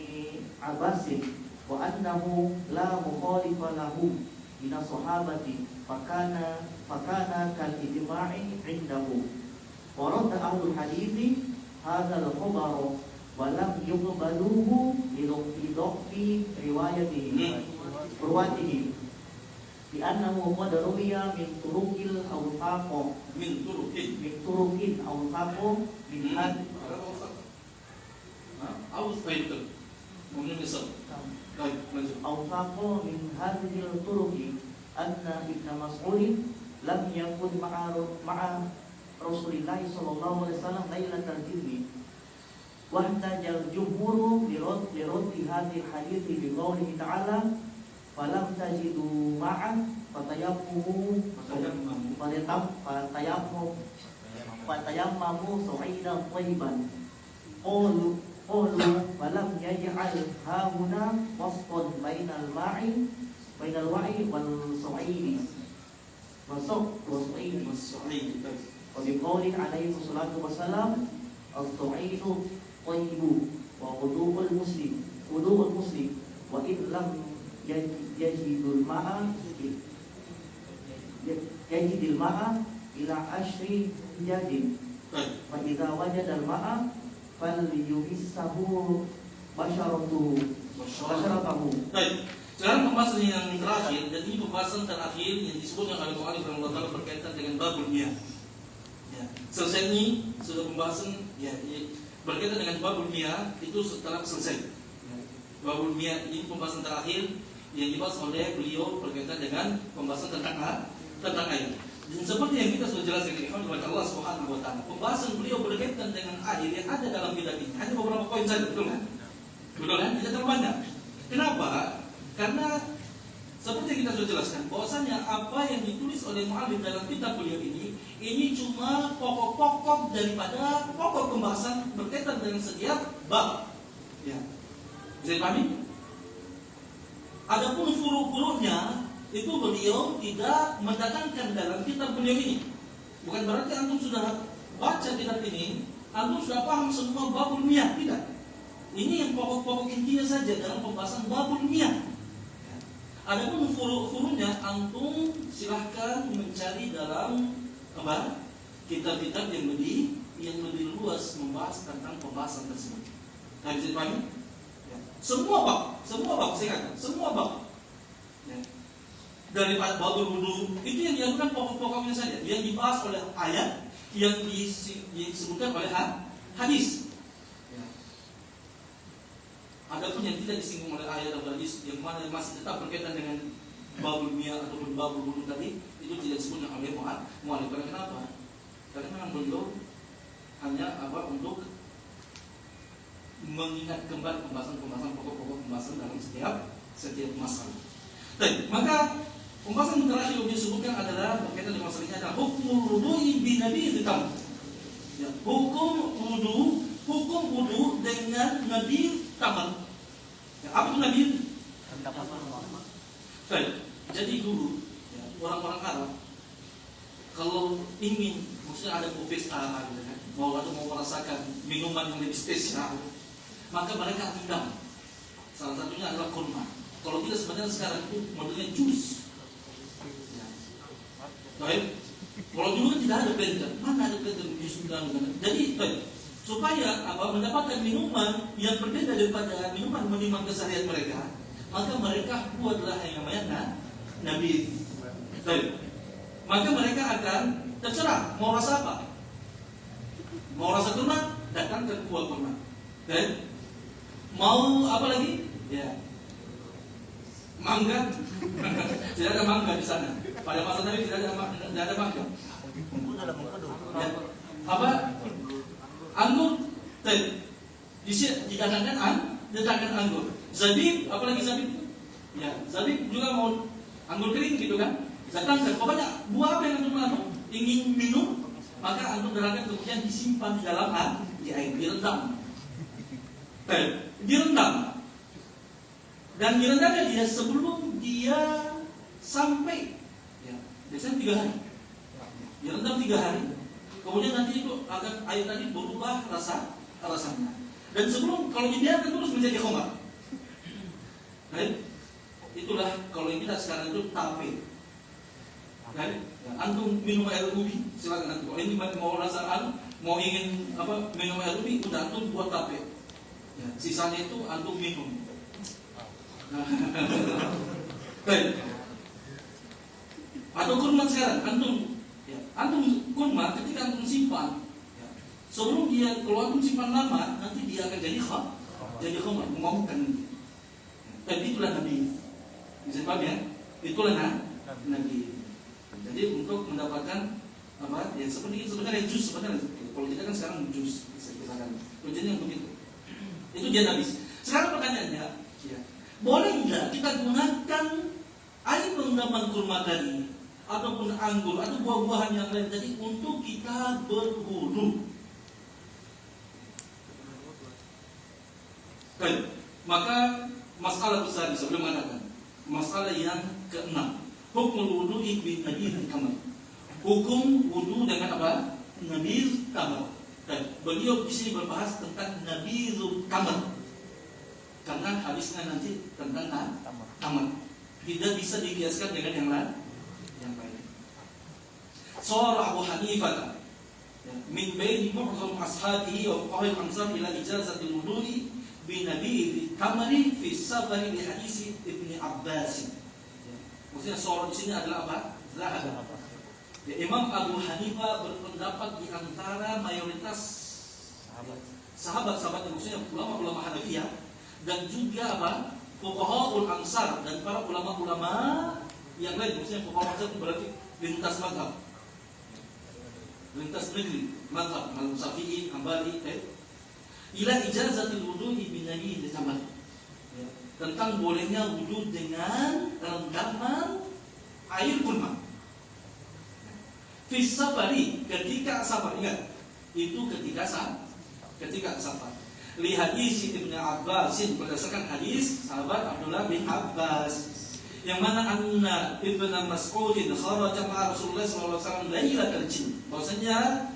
Abbasin wa annahu la mukhalifa lahu min sahabati fakana kal ijma'i indahu wa radda ahlul hadithi hadzal khabar wa lam yuqbaluhu li riwayatihi bi annahu qad ruwiya min turuqil awsaq min turuqin awsaq min had awsaq min hadhil turuqi anna Ibn Mas'ud lam yakun ma'a Rasulillah sallallahu alaihi wasallam lailatal idni wa ihtajal jumhur li raddi hadhihi hadits bi qawlihi ta'ala falam tajidu ma'an fatayammamu sa'idan thayyiban qalu falam yaj'al hauna wasfan bainal wa'i wal sa'idi wa bi qawli alaihi wassalatu wassalam as-sa'idu thayyibu wa wudu'ul muslim wa in lam yajidul ma'a ila ashri jadin wa idza wajada al ma'a fal yuhissahu basharatahu. Baik, Sekarang pembahasan yang terakhir, dan ini pembahasan terakhir yang disebutkan oleh Mu'alif rahimahullah ta'ala berkaitan dengan babul miyah. Ya. Selesai ini sudah pembahasan ya, berkaitan dengan babul miyah itu setelah selesai. Ya. Babul miyah ini pembahasan terakhir yang dibahas oleh beliau berkaitan dengan pembahasan tentang air. Dan seperti yang kita sudah jelaskan oleh Allah Subhanahu wa taala, pembahasan beliau berkaitan dengan air yang ada dalam kitab ini hanya beberapa poin saja, betul kan? Betul kan? Tidak terlalu banyak. Kenapa? Karena seperti yang kita sudah jelaskan, bahwasanya apa yang ditulis oleh mu'allif dalam kitab beliau ini cuma pokok-pokok daripada pokok pembahasan berkaitan dengan setiap bab. Ya. Bisa dipahami? Adapun furu-furunya itu beliau tidak mendatangkan dalam kitab beliau ini. Bukan berarti antum sudah baca kitab ini, antum sudah paham semua babul miyah, tidak. Ini yang pokok-pokok intinya saja dalam pembahasan babul miyah. Adapun furu-furunya antum silahkan mencari dalam apa? Kitab-kitab yang lebih luas membahas tentang pembahasan tersebut. Nah, bisa dipahami? Ya. Semua bab, saya katakan, semua bab. Ya. Dari babul wudu itu yang dilakukan pokok-pokoknya saja, yang dibahas oleh ayat, yang disebutkan oleh hadis. Adapun yang tidak disinggung oleh ayat atau hadis yang mana masih tetap berkaitan dengan babul miyah ataupun babul wudu tadi, itu tidak disebut oleh mu'allif. Kenapa? Karena memang beliau hanya untuk mengingat kembali pembahasan pokok-pokok pembahasan dalam setiap masalah. Baik, maka pembahasan terakhir yang disebutkan adalah berkaitan dengan masalah ini adalah hukum wudu'i bi nabi hitam. Ya, hukum wudu dengan nabi tamar. Ya, apa itu nabi? Baik, jadi dulu ya, orang-orang Arab kalau ingin, maksudnya ada pesta gitu kan, mau merasakan minuman yang lebih spesial, maka mereka undang. Salah satunya adalah kurma. Kalau tidak sebenarnya sekarang itu modelnya jus. Ya. Baik, kalau dulu kan tidak ada blender, mana ada blender jus undang. Jadi baik, supaya mendapatkan minuman yang berbeda daripada minuman keseharian mereka, maka mereka buatlah yang namanya nabi. Baik. Maka mereka akan terserah mau rasa apa. Mau rasa kurma, datangkan buah kurma. Baik. Mau apa lagi? Ya. Mangga. Tidak ada mangga di sana. Pada masa Nabi tidak ada mangga. Ya. Apa? Anggur, didatangkan anggur. Zabib, apalagi zabib? Ya, zabib juga mau anggur kering gitu kan? Datangkan. Pokoknya buah apa yang antum ingin minum, maka antum datangkan kemudian disimpan di dalam di air, direndam. Direndam. Dan direndamnya dia sebelum dia sampai. Ya, biasanya 3 hari. Direndam 3 hari. Kemudian nanti itu akan air tadi berubah rasanya. Dan sebelum kalau dibiarkan terus menjadi khamar. Baik. Itulah kalau yang kita sekarang itu tape. Baik. Ya, antum minum air ubi, silakan antum. Kalau ini mau rasa mau ingin minum air ubi, udah antum buat tape. Ya, sisanya itu antum minum. Baik. Atau kurma sekarang antum kurma ketika antum simpan, ya, sebelum dia keluar antum simpan lama, nanti dia akan jadi khamar, memabukkan. Dan itulah nabi. Bisa paham ya? Itulah nabi. Jadi untuk mendapatkan ya seperti sebenarnya jus sebenarnya. Kalau kita kan sekarang jus, misalkan. Jadi yang begitu. Itu dia nabi. Sekarang pertanyaannya, ya, boleh nggak kita gunakan air rendaman kurma tadi ataupun anggur atau buah-buahan yang lain tadi untuk kita berwudu? Baik, maka masalah besar sebelum mengatakan masalah yang ke-6, hukum wudu'i bi nabiz tamar. Hukum wudu dengan apa? Nabiz tamar. Dan beliau di sini berbahas tentang nabizul tamar. Karena hadisnya nanti tentang tamar. Tidak bisa dibiaskan dengan yang lain. Sara Abu Hanifah min baini mu'zam ashabihi wa fuqaha al-ansar ila ijazati al-wudu'i binabi tamari fi safari li hadis Ibnu Abbas. Maksudnya sorot di sini adalah apa? Zahab. Ya, Imam Abu Hanifah berpendapat di antara mayoritas sahabat-sahabat yang maksudnya ulama-ulama Hanafiyah dan juga apa? Fuqahaul Ansar dan para ulama-ulama yang lain. Maksudnya fuqahaul Ansar itu berarti lintas mazhab, lintas negeri, mazhab Syafi'i, Hambali, ila ijazatil wudu'i bin nabi di tamar. Tentang bolehnya wudu dengan rendaman air kurma. Fi safari, ketika safar, ingat itu ketika safar. Li hadis Ibnu Abbas, berdasarkan hadis sahabat Abdullah bin Abbas, yang mana anna Ibnu Mas'ud kharaja ma'a Rasulullah sallallahu alaihi wasallam lailatul jin. Bahwasanya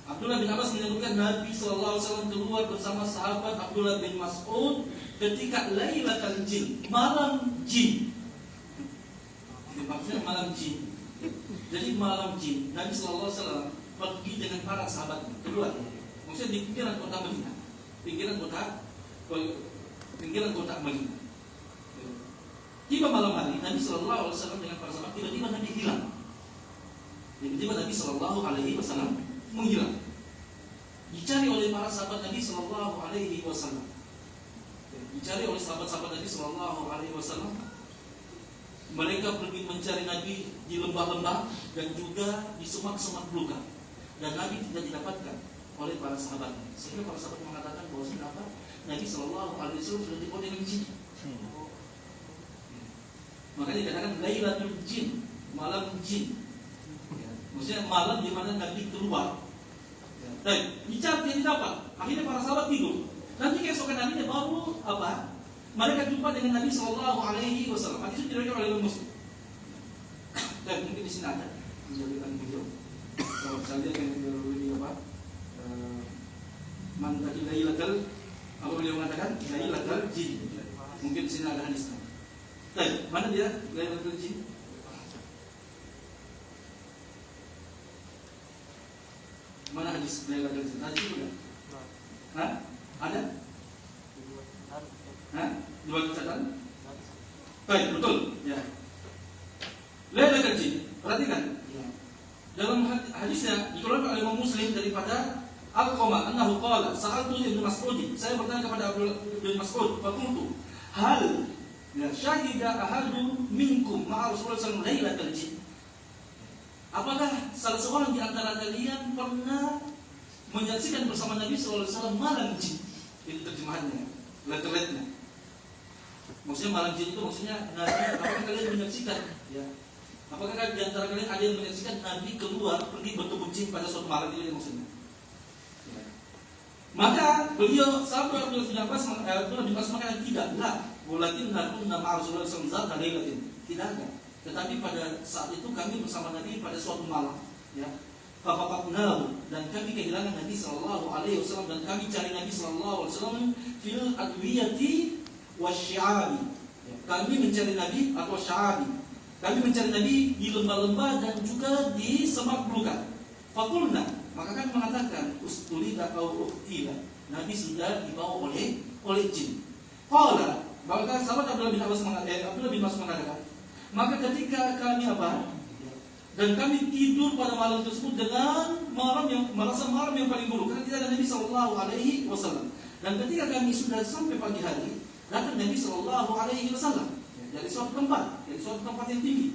Abdullah bin Abbas menyebutkan Nabi sallallahu alaihi wasallam keluar bersama sahabat Abdullah bin Mas'ud ketika lailatul jin, malam jin. Maksudnya malam jin. Jadi malam jin, Nabi sallallahu alaihi wasallam pergi dengan para sahabatnya keluar. Maksudnya di pinggiran kota Madinah. Pinggiran kota Madinah. Tiba malam hari, Nabi sallallahu alaihi wasallam dengan para sahabat, tiba-tiba Nabi hilang. Tiba-tiba Nabi sallallahu alaihi wasallam menghilang. Dicari oleh para sahabat Nabi sallallahu alaihi wasallam. Dicari oleh sahabat-sahabat Nabi sallallahu alaihi wasallam. Mereka pergi mencari Nabi di lembah-lembah dan juga di semak-semak belukar. Dan Nabi tidak didapatkan oleh para sahabat. Sehingga para sahabat mengatakan bahwa apa? Nabi sallallahu alaihi wasallam sudah dibawa dengan jin. Makanya dikatakan Lailatul Jin, malam jin. Maksudnya malam di mana Nabi keluar. Dan dicari tidak dapat. Akhirnya para sahabat tidur. Nanti keesokan harinya baru apa? Mereka jumpa dengan Nabi sallallahu alaihi wasallam. Hadis itu diriwayatkan oleh Imam Muslim. Dan mungkin di sini ada menjadikan video. Kalau saya lihat yang ini apa? Man tadi Lailatul, apa beliau mengatakan? Lailatul Jin. Mungkin di sini ada hadisnya. Baik, mana dia Lailatul Jin? Mana hadis Lailatul Jin? Hadis itu kan? Hah? Ada? Hah? Dua catatan? Baik, betul. Ya. Lailatul Jin. Perhatikan. Ya. Dalam hadisnya dikeluarkan oleh Imam Muslim daripada Al-Qamah annahu qala sa'altu Ibnu Mas'ud. Saya bertanya kepada Ibnu Mas'ud, faqultu hal ya syahida ahadun minkum ma'a Rasulullah sallallahu alaihi wasallam lailatul jin. Apakah salah seorang di antara kalian pernah menyaksikan bersama Nabi sallallahu alaihi wasallam malam jin? Itu terjemahannya, letternya. Maksudnya malam jin itu maksudnya Nabi, apakah kalian menyaksikan? Ya. Apakah di antara kalian ada yang menyaksikan Nabi keluar pergi bertemu jin pada suatu malam itu maksudnya? Ya. Maka beliau sahabat Abdullah bin Abbas mengatakan tidaklah, walakin nakunna ma'a Rasulullah sallallahu alaihi wasallam lailatin. Tidak ada. Tetapi pada saat itu kami bersama Nabi pada suatu malam, ya. Faqatnahu, dan kami kehilangan Nabi sallallahu alaihi wasallam dan kami cari Nabi sallallahu alaihi wasallam fil adwiyati wasyi'abi. Ya. Kami mencari Nabi atau sya'abi. Kami mencari Nabi di lembah-lembah dan juga di semak belukar. Faqulna, maka kami mengatakan ustulida au uktila. Nabi sudah dibawa oleh jin. Qala, maka sahabat Abdullah bin Mas'ud mengatakan, maka ketika kami apa? Dan kami tidur pada malam tersebut dengan malam yang paling buruk karena tidak ada Nabi sallallahu alaihi wasallam. Dan ketika kami sudah sampai pagi hari, datang Nabi sallallahu alaihi wasallam dari suatu tempat yang tinggi.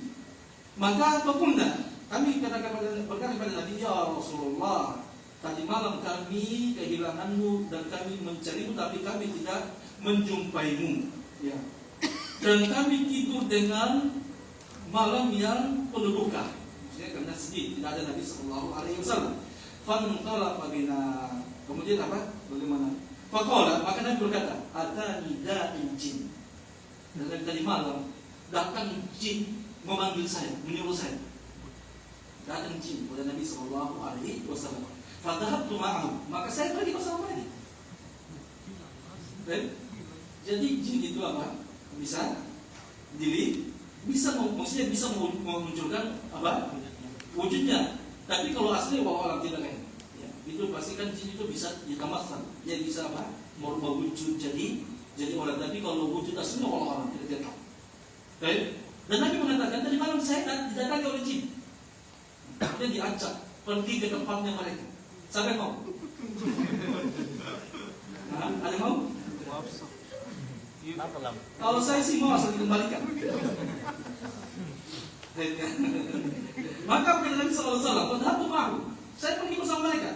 Maka faqulna, kami berkata kepada Nabi, ya Rasulullah, tadi malam kami kehilanganmu dan kami mencarimu tapi kami tidak menjumpaimu. Ya. Dan kami tidur dengan malam yang penuh duka. Maksudnya karena sedih, tidak ada Nabi sallallahu alaihi wasallam. Fantalaqa bina. Kemudian apa? Bagaimana? Faqala, maka Nabi berkata, atani da'il jin. Dan tadi malam datang jin memanggil saya, menyuruh saya. Datang jin kepada Nabi sallallahu alaihi wasallam. Fadhahabtu ma'ahu, maka saya pergi bersama dia. Jadi jin itu apa? Bisa maksudnya bisa memunculkan apa? Wujudnya. Tapi kalau asli bahwa alam tidak kan. Ya, itu pasti kan jin itu bisa ditamatkan. Dia bisa apa? merubah wujud jadi orang. Tapi kalau wujud aslinya Allah tidak tahu. Baik. Dan Nabi mengatakan tadi malam saya didatangi oleh jin. Kemudian diajak pergi ke tempatnya mereka. Siapa yang mau? Nah, ada yang mau? Kenapa lam? Kalau saya sih mau asal dikembalikan. Maka kata Nabi sallallahu alaihi wasallam, "Fadhhabtu ma'ahu." Saya pergi bersama mereka.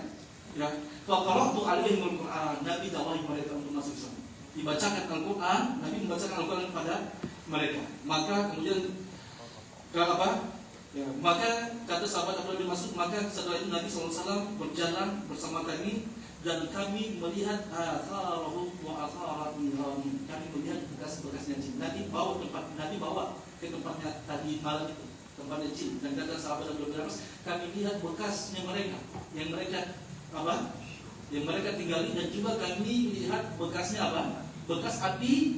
Ya, faqara'tu 'alaihim al-Qur'an. Nabi dakwah mereka untuk masuk Islam. Dibacakan Al-Qur'an, Nabi membacakan Al-Qur'an kepada mereka. Maka kemudian apa? Ya, maka kata sahabat Abdullah bin Mas'ud, maka setelah itu Nabi sallallahu alaihi wasallam berjalan bersama kami dan kami melihat atharahum wa atharat nirani. Kami melihat bekas-bekasnya jin. Nabi bawa ke tempatnya tadi malam itu, tempatnya jin. Dan kata sahabat Abdullah bin Mas'ud, kami lihat bekasnya mereka yang mereka apa? Yang mereka tinggali, dan juga kami lihat bekasnya apa? Bekas api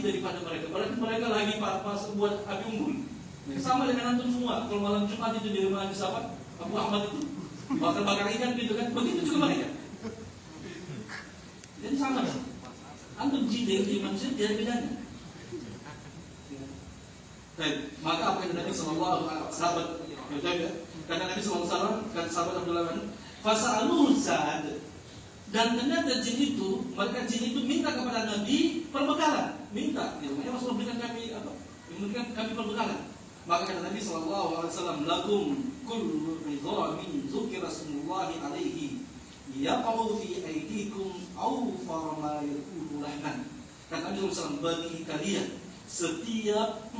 daripada mereka. Berarti mereka lagi pas buat api unggun. Sama dengan antum semua. Kalau malam Jumat itu di rumah sahabat Abu Ahmad itu bakar ikan gitu kan, begitu juga mereka. Jadi sama kan? Antum jin dari manusia tidak bedanya. Baik, maka apa yang Nabi sallallahu alaihi wasallam kata Nabi sallallahu alaihi wasallam, kata sahabat Abdullah bin Fas'aluhu Sa'ad. Dan ternyata jin itu minta kepada Nabi perbekalan, minta, gitu. Ya Rasulullah berikan kami apa? Berikan kami perbekalan. Maka kata Nabi sallallahu alaihi wasallam, "Lakum kullu ridhamin dzukira smullahi alaihi yaqau fi aydikum aw farma yakulu lahman." Kata Nabi sallallahu alaihi wasallam, bagi kalian setiap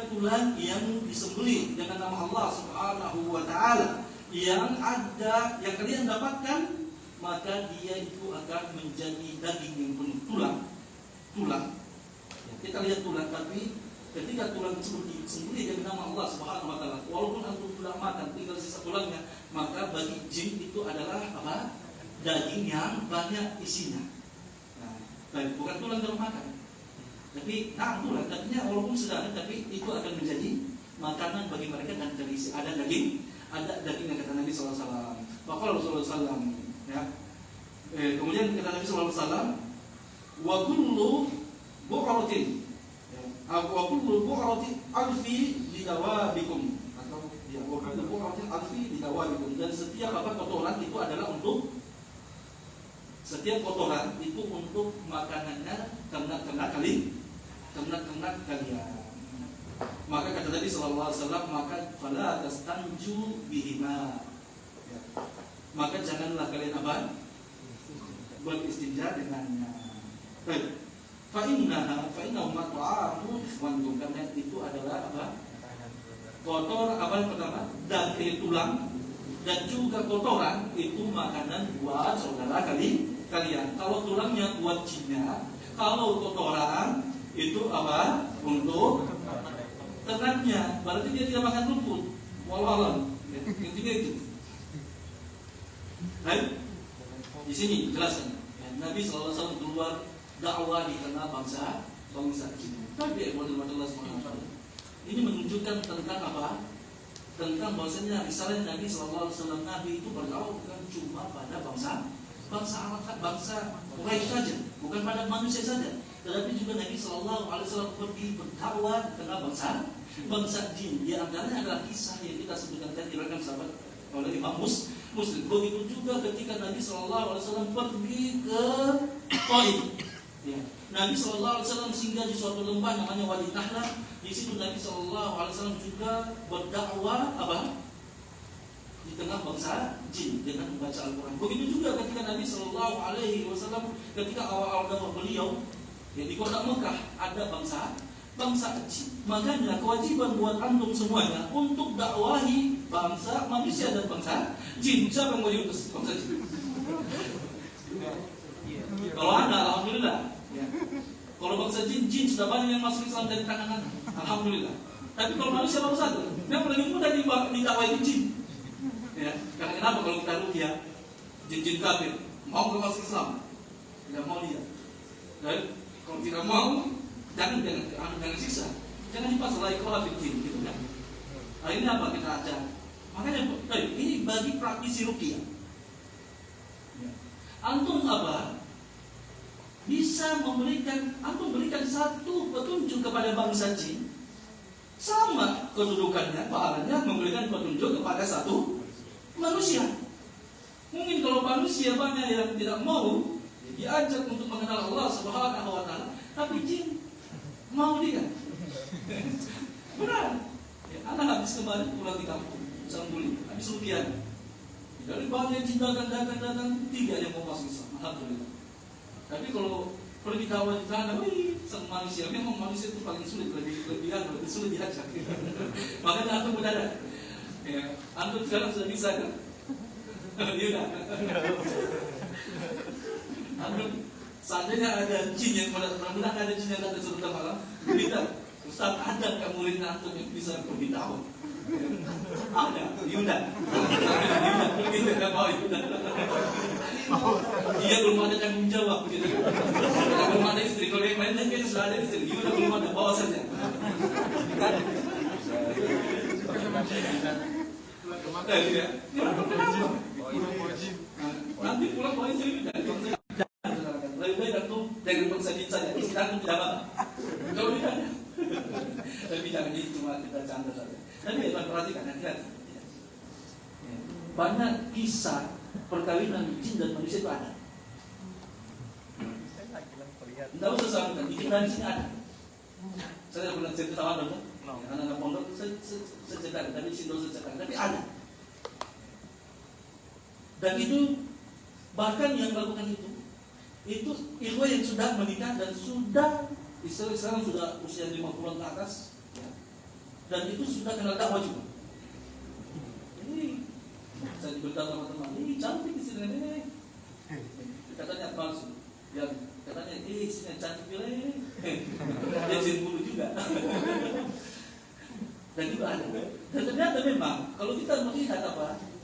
tulang yang disembelih dengan nama Allah Subhanahu wa taala yang kalian dapatkan, maka dia itu akan menjadi daging yang penuh tulang. Ya, kita lihat tulang, tapi ketika tulang tersebut disembelih dengan nama Allah Subhanahu wa taala, walaupun antum sudah makan tinggal sisa tulangnya, maka bagi jin itu adalah apa? Daging yang banyak isinya. Nah, baik, bukan tulang dalam makan. Tapi tulang, artinya walaupun sedang, tapi itu akan menjadi makanan bagi mereka dan terisi. Ada daging yang kata Nabi sallallahu alaihi wasallam. Maka Rasulullah sallallahu ya. Kemudian kata Nabi sallallahu alaihi wasallam, "Wa kullu bu'ratin alfi lidawabikum." Atau ya, wa kullu bu'ratin alfi lidawabikum. Dan setiap kotoran itu adalah untuk makanannya ternak kalian. Maka kata Nabi sallallahu alaihi wasallam, maka fala tastanju bihima. Ya. Maka janganlah kalian beristinja dengannya. Baik. Fa innahu mat'amu ikhwanukum, karena itu adalah kotor pertama daging tulang dan juga kotoran itu makanan buat saudara kalian. Kalau tulangnya buat jinnya, kalau kotoran itu untuk ternaknya, berarti dia tidak makan rumput. Wallahu ya, intinya itu. Baik, di sini jelaskan. Ya, Nabi sallallahu alaihi wasallam keluar dakwah di tengah bangsa jin. Tapi ini menunjukkan tentang apa? Tentang bahwasanya risalah Nabi sallallahu alaihi wasallam, Nabi itu berdakwah bukan cuma pada bangsa Arab, bangsa Quraisy saja, bukan pada manusia saja. Tetapi juga Nabi sallallahu alaihi wasallam pergi berdakwah di tengah bangsa jin. Di antaranya adalah kisah yang kita sebutkan tadi rekan sahabat oleh Imam Muslim. Begitu juga ketika Nabi sallallahu alaihi wasallam pergi ke Taif. Ya. Nabi sallallahu alaihi wasallam singgah di suatu lembah namanya Wadi Nahla. Di situ Nabi sallallahu alaihi wasallam juga berdakwah di tengah bangsa jin dengan membaca Al-Quran. Begitu juga ketika Nabi sallallahu alaihi wasallam ketika awal-awal dakwah beliau, ya, di kota Mekah ada bangsa jin. Makanya kewajiban buat antum semuanya untuk dakwahi bangsa manusia dan bangsa jin. Siapa yang wajib bangsa jin? Kalau Anda, alhamdulillah. Ya. Kalau bangsa jin sudah banyak yang masuk Islam dari tangan Anda, alhamdulillah. Tapi kalau manusia baru satu, yang paling mudah didakwahi jin. Ya, karena kenapa kalau kita ruqyah jin kafir mau masuk Islam, tidak mau dia. Dan kalau tidak mau, jangan siksa, jangan dipaksa ikrah fid din, gitu kan? Akhirnya apa kita ajar? Makanya ini bagi praktisi ruqyah. Ya. antum apa? Bisa antum berikan satu petunjuk kepada bangsa jin, sama kedudukannya, pahalanya memberikan petunjuk kepada satu manusia. Mungkin kalau manusia banyak yang tidak mau diajak untuk mengenal Allah Subhanahu wa taala, tapi jin mau dia. Benar. Ya, anak habis kemarin pulang di kampung, Sambuli, habis rupiah. Dari banyak jin datang, tiga yang mau masuk Islam. Alhamdulillah. Tapi kalau pergi dakwah di sana, sama manusia, memang manusia itu paling sulit, lebih sulit diajak. Makanya antum mendadak. Ya, antum sekarang sudah bisa kan? Iya. Antum seandainya ada jin yang mudah-mudahan ada jin yang datang sebentar malam, berita, Ustaz ada nggak muridnya antum yang bisa pergi dakwah? Ada, Yuda. Yuda, begitu nggak mau Yuda. Iya belum ada tanggung jawab begitu. Belum ada istri, kalau yang lainnya kan sudah ada istri. Yuda belum ada, bawa saja. Ya, kenapa? Nanti pulang bawa istri dari bangsa. Lebih baik antum dari bangsa jin saja. Istri antum tidak apa. Kalau tidak, tapi jangan ini cuma kita canda saja. Tapi ya, perhatikan, hati-hati. Banyak kisah perkawinan jin dan manusia itu ada. Tidak usah sampaikan, di kita di sini ada. Saya pernah cerita sama anda, anak-anak pondok, saya ceritakan, tapi di sini saya ceritakan, tapi ada. Dan itu bahkan yang melakukan itu ikhwah yang sudah menikah dan sudah sekarang sudah usia 50-an ke atas, ya. Dan itu sudah kenal dakwah juga. Ini saya diberitahu sama teman, ini cantik istrinya ini. Katanya palsu. Yang katanya istrinya cantik juga ini. Dia jin bulu juga. Dan itu ada. Dan ternyata memang kalau kita melihat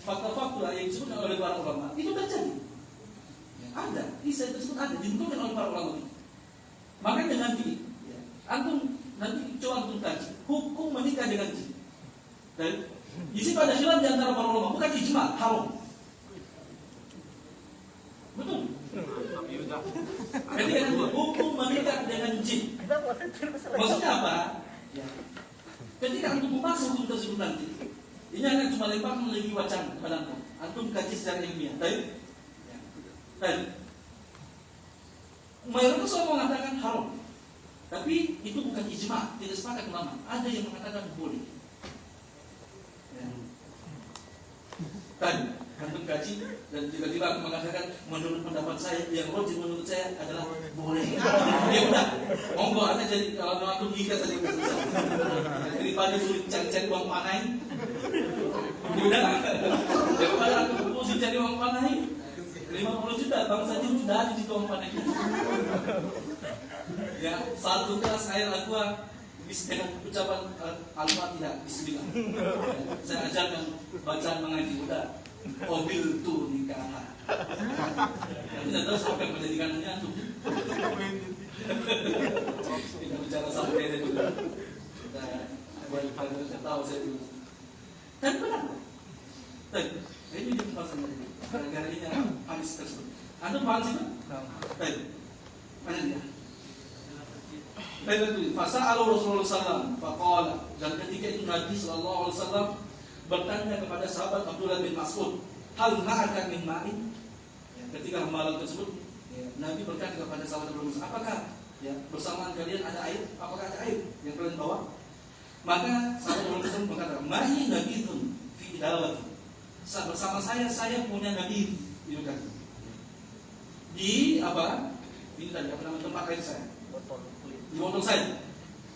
fakta-fakta yang disebut oleh para ulama itu terjadi. Ada, kisah tersebut ada ditentukan oleh para ulama. Makanya nanti, antum nanti coba antum kaji hukum menikah dengan jin. Dan di situ ada khilaf di antara para ulama, bukan ijma, haram. Betul. Jadi hukum menikah dengan jin. Maksudnya apa? Ya. Ketika antum membahas hukum tersebut nanti, ini akan cuma lemparkan lagi wacana kepada antum. Antum kaji secara ilmiah. Dan mayoritas orang mengatakan haram. Tapi itu bukan ijma, tidak sepakat ulama. Ada yang mengatakan boleh. Ya. Dan antum kaji dan tiba-tiba aku mengatakan menurut pendapat saya yang rajih menurut saya adalah boleh. Ya udah, monggo anda jadi kalau antum nikah saja selesai. Daripada sulit cari uang panai. Ya udah, daripada antum pusing cari uang panai. 50 juta bangsa jin sudah ada di uang panai. Ya, satu gelas air aqua dengan ucapan Al-Fatihah Bismillah. Saya ajarkan bacaan mengaji udah. Mobil tu nikah. Tapi tidak tahu siapa yang menjadikannya antum. Tidak bicara sampai itu. Kita tahu saya dulu. Dan benar. Dan ini juga masalahnya. Gara-gara ini hadis tersebut. Antum paham sih? Baik. Mana dia? Baik, fasa'alu Rasulullah SAW faqala, dan ketika itu Nabi SAW bertanya kepada sahabat Abdullah bin Mas'ud, hal ma'aka min ma'in? Ya, ketika malam tersebut, ya, Nabi berkata kepada sahabat Abdullah bin Mas'ud, apakah ya, bersamaan kalian ada air? Apakah ada air yang kalian bawa? Maka sahabat Abdullah bin Mas'ud berkata, ma'i nabithun fi idawati. Bersama saya punya nabi di apa? Ini tadi apa nama tempat air saya? Di botol saya.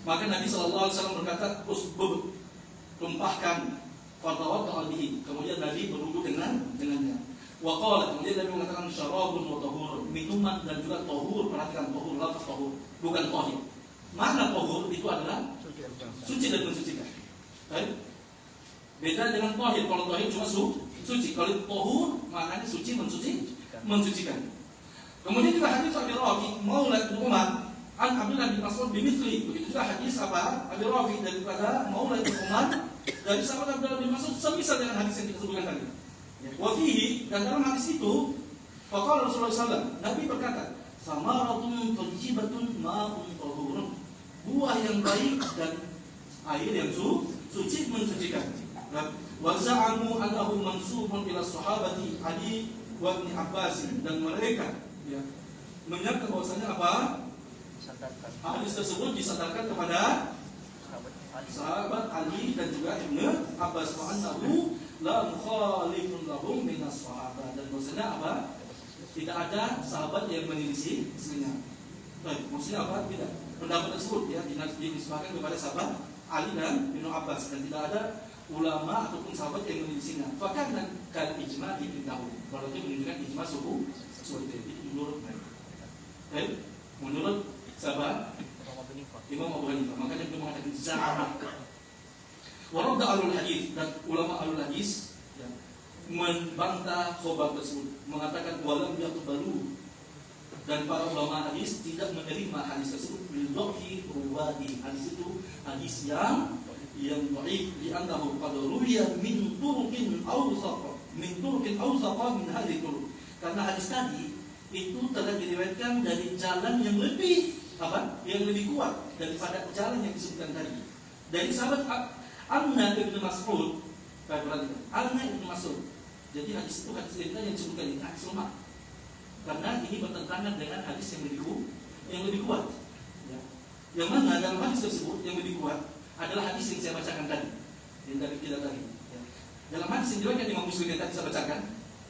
Maka Nabi SAW berkata, usbub, tumpahkan, fatawat ta'albihi. Kemudian Nabi berwudu dengannya. Waqala, kemudian Nabi mengatakan syarabun wa tahur, minuman dan juga tahur. Perhatikan tahur, lafaz tahur, bukan tahir. Makna tahur itu adalah suci dan mensucikan. Baik. Beda dengan tahir. Kalau tahir cuma suci. Kalau tahur maknanya suci, mensucikan. Kemudian juga hadis Abi Rafi Maula bin Umar an Abdullah bin Mas'ud bimithli. Begitu juga hadis apa? Abi Rafi daripada Maula bin Umar dari sahabat Abdullah bin Mas'ud semisal dengan hadis yang kita sebutkan tadi. Wa fihi, dan dalam hadis itu Faqala Rasulullah SAW, Nabi berkata, samaratun thayyibatun ma'un tahurun. Buah yang baik dan air yang suci mensucikan. Wa za'amu annahu mansubun ila sahabati Ali wa Ibn Abbas, dan mereka menyangka bahwasanya apa? Disandarkan Hadis tersebut disandarkan kepada sahabat Ali. sahabat Ali dan juga Ibnu Abbas, wa annahu la mukhalifun lahum minas sahabat, dan maksudnya apa? Tidak ada sahabat yang menyelisih istrinya. Baik, maksudnya apa? Tidak. Pendapat tersebut dinisbahkan kepada sahabat Ali dan Ibnu Abbas, dan tidak ada ulama ataupun sahabat yang menyelisihinya. Bahkan kan ijma ditahu. Berarti menunjukkan ijma suhu seperti itu menurut mereka. Baik, menurut sahabat Imam Abu Hanifah, makanya dia mengatakan za'ama. Waradda alul hadis, dan ulama alul hadis membantah khobar tersebut, mengatakan walam yaqbalu, dan para ulama hadis tidak menerima hadis tersebut billahi ruwadi. Hadis itu hadis yang dhaif, li'annahu qad ruwiya min turuqin awsaq min hadhihi turuq. Karena hadis tadi itu telah diriwayatkan dari jalan yang lebih yang lebih kuat daripada jalan yang disebutkan tadi. Dari sahabat Anna bin Mas'ud, Anna bin Mas'ud. Jadi hadis itu hadis yang disebutkan ini hadis lemah, karena ini bertentangan dengan hadis yang lebih kuat. Ya. Yang mana dalam hadis tersebut yang lebih kuat adalah hadis yang saya bacakan tadi, yang dari kita tadi. Ya. Dalam hadis yang diriwayatkan Imam Muslim yang tadi saya bacakan,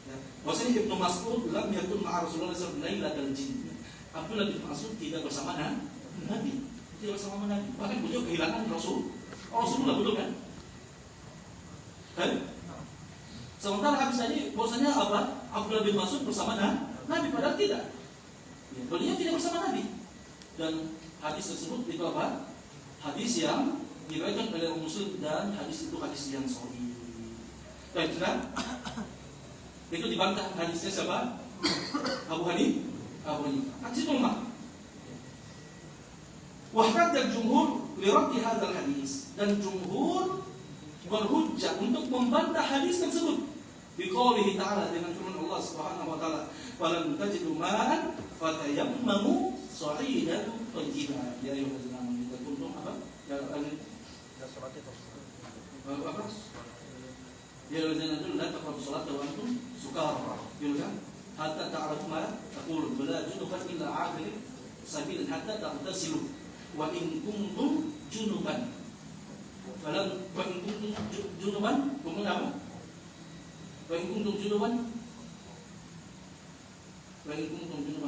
ya, bahwasanya Ibnu Mas'ud lam yakun ma'a Rasulullah sallallahu alaihi wasallam. Abdullah bin Mas'ud tidak bersama Nabi, tidak bersama Nabi. Bahkan beliau kehilangan Rasulullah, betul kan? Kan? Sementara hadis tadi bahwasanya apa? Abdullah bin Mas'ud bersama Nabi, padahal tidak. Ya, beliau tidak bersama Nabi. Dan hadis tersebut itu apa? Hadis yang diriwayatkan oleh Muslim, dan hadis itu hadis yang sahih. Baik, sudah. Itu dibantah hadisnya siapa? Abu Hanifah. Hadis itu lemah. Wahkad dan jumhur liraddi hadzal hadis, dan jumhur berhujjah untuk membantah hadis tersebut. Biqaulihi ta'ala, dengan firman Allah Subhanahu wa taala, "Walam tajidu ma'an fatayammamu sa'idan thayyiban." Ya ayyuhallazina amanu kuntum apa? Ya salat itu. Apa? Ya ayyuhallazina la taqrabu sholata wa antum sukara. Gitu kan? Hatta ta'lamu ma taqulun, wala junuban illa 'abirin sabilan hatta taghtasilu wa in kuntum junuban. Walam wa in kuntum junuban, kemudian apa? Wa in kuntum junuban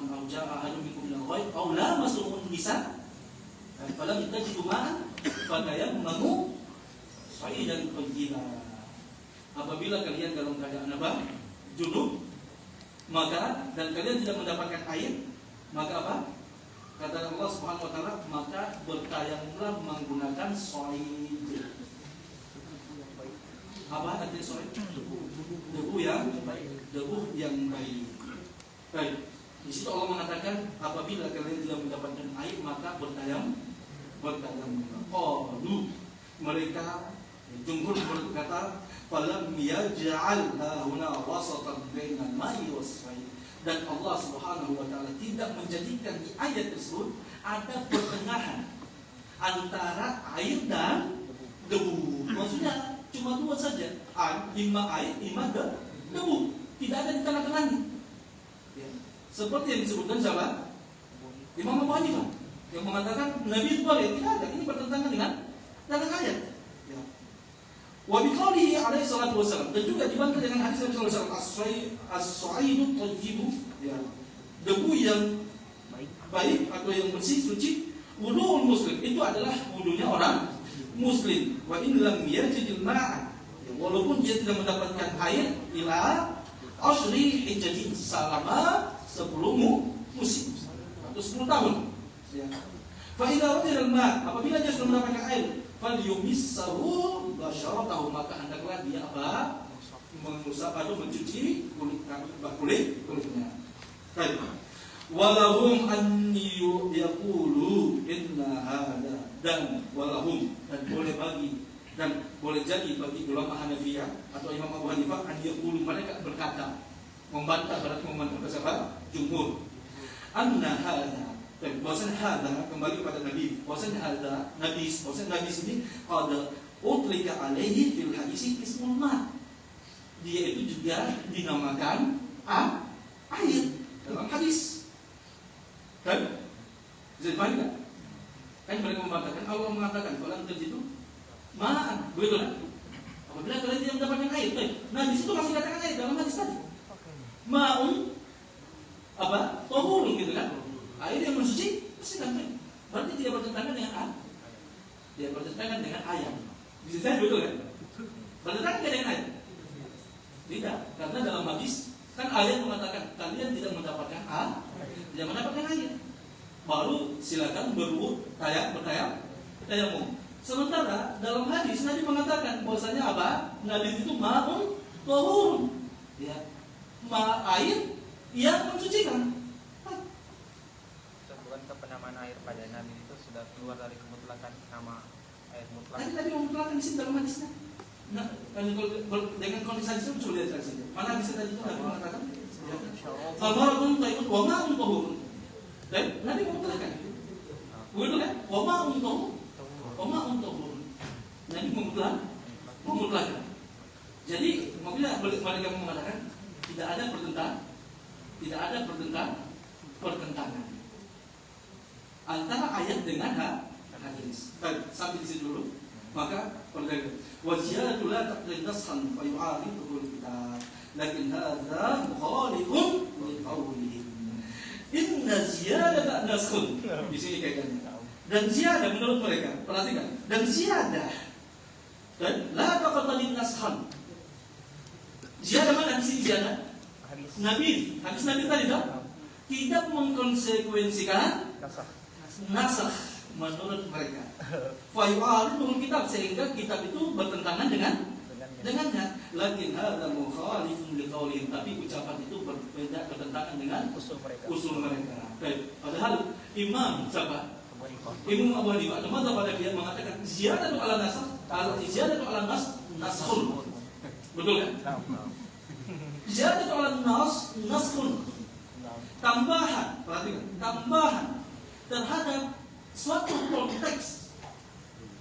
aw ja'a ahadun minkum min al-ghaib aw lamastum nisa falam tajidu ma'an fatayammamu sa'idan thayyiban. Apabila kalian dalam keadaan apa? Junub, maka dan kalian tidak mendapatkan air, maka apa? Kata Allah Subhanahu wa taala, maka bertayamumlah menggunakan sa'id. Apa artinya sa'id? Debu yang baik. Baik. Di situ Allah mengatakan apabila kalian tidak mendapatkan air, maka bertayamum. Mereka jumhur berkata falam yaj'al huna wasatan bainal ma'i was-sa'id, dan Allah Subhanahu wa taala tidak menjadikan di ayat tersebut ada pertengahan antara air dan debu. Maksudnya cuma dua saja, imma air, imma debu, tidak ada di tengah-tengahnya. Ya. Seperti yang disebutkan siapa? Imam Abu Hanifah yang mengatakan Nabi itu boleh, tidak ada, ini bertentangan dengan ayat. Ya. Wa biqaulihi alaihi salatu wasallam, dan juga dibantah dengan hadis Nabi sallallahu alaihi wasallam, as-sa'idu thayyibu, ya, debu yang baik atau yang bersih, suci, wudu'ul muslim, itu adalah wudunya orang muslim. Wa in lam yajidil ma'a, ya, walaupun dia tidak mendapatkan air, ila ashri hijjatin, selama 10 musim atau 10 tahun. Ya. Fa idza radiyal ma', apabila dia sudah mendapatkan air, falyumissahu basyaratahu, maka hendaklah dia apa? Mengusap atau mencuci kulitnya. Baik. Walahum an yaqulu inna hada, dan walahum, dan boleh jadi bagi ulama Hanafiyah atau Imam Abu Hanifah an yaqulu, mereka berkata membantah, berarti membantah siapa? Jumhur. Anna hadza, bahwasanya hadza kembali kepada Nabi. Bahwasanya hadza bahwasanya Nabi ini ada utlika alaihi fil hadis ismun ma. Dia itu juga dinamakan air dalam hadis. Kan? Bisa dipahami tak? Kan mereka mengatakan, Allah mengatakan falam tajidu ma'an, begitu kan? Apabila kalian tidak mendapatkan air, baik. Nah di situ masih katakan air dalam hadis tadi. Ma'un apa? Tahurun gitu kan? Air yang bersuci pasti kan? Berarti tidak bertentangan dengan dia bertentangan dengan ayam. Bisa saya betul kan? Bertentangan dengan ayam? Tidak, karena dalam hadis kan ayat mengatakan kalian tidak mendapatkan air. Baru silakan berwudu, tayamum. Sementara dalam hadis Nabi mengatakan bahwasanya apa? Nabi itu ma'un tahur. Ya. Air yang mensucikan. Bukankah penamaan air pada Nabi itu sudah keluar dari kemutlakan nama air mutlak? Tadi memutlakan di sini dalam hadisnya. Nah, dengan kondisi hadis itu sudah lihat saja. Mana bisa tadi itu Nabi mengatakan? Famaratun tayyibun wa ma'un tahur. Dan Nabi mengutlakan. Begitu kan? Wa ma'un tahur. Nabi memutlakan. Jadi apabila mereka mengatakan tidak ada pertentangan antara ayat dengan hadis. Baik, sampai di sini dulu. Maka perhatikan. Wa ziyadatu la taqdir nasxan fa yu'aridu al-kitab. Lakin hadza mukhalifun li qawlihim. Inna ziyadata nasxun. Di sini kaitannya. Dan ziyadah menurut mereka, perhatikan. Dan ziyadah dan la taqdir nasxan. Ziyadah mana di sini ziyadah? Nabi, hadis Nabi tadi tidak mengkonsekuensikan nasakh menurut mereka. Fayu'arid dengan kitab sehingga kitab itu bertentangan dengannya. Lakin hadza mukhalifun liqaulihim, tapi ucapan itu berbeda, bertentangan dengan usul mereka. Baik, padahal Imam siapa? Imam Abu Hanifah atau mazhab dia mengatakan ziyadatu ala nasakh, ziyadatu ala naskhun. Betul kan? Ziyadatu ala naskhun. Tambahan, perhatikan, tambahan terhadap suatu konteks,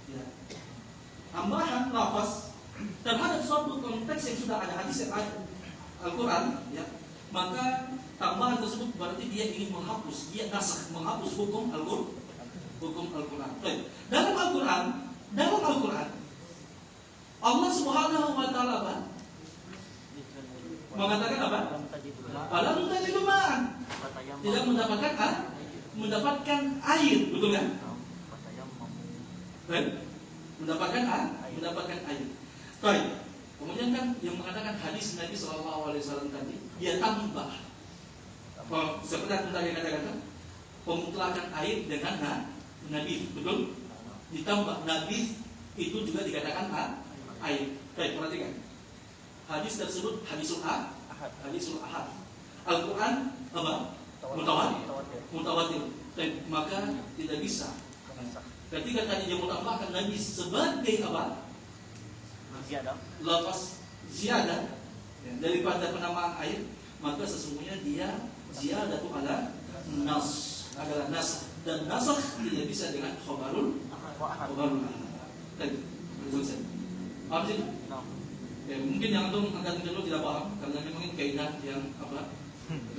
ya. Tambahan lafaz terhadap suatu konteks yang sudah ada hadis Al-Quran, ya. Maka tambahan tersebut berarti dia ingin menghapus, dia nasakh, menghapus hukum Al-Quran. Dalam Al-Quran Allah Subhanahu wa taala mengatakan apa? Alam tajidu ma'an. Tidak mendapatkan air, betul kan? Baik. Mendapatkan air. Baik. Kemudian kan yang mengatakan hadis Nabi SAW tadi, dia tambah. Seperti yang tadi katakan, pemutlakan air dengan Nabi, betul? Ditambah Nabi itu juga dikatakan air. Baik, perhatikan. Hadis tersebut hadisul ahad. Al-Quran apa? Mutawatir. Maka tidak bisa. Ketika tadi dia menambahkan Nabi sebagai apa? Lafaz ziyadah daripada penamaan air, maka sesungguhnya dia ziyadatu ala nas, adalah nas, dan nasakh tidak bisa dengan khabarul ahad. Apa sih? Ya, mungkin yang antum angkatan dulu tidak paham karena memang kaidah yang apa?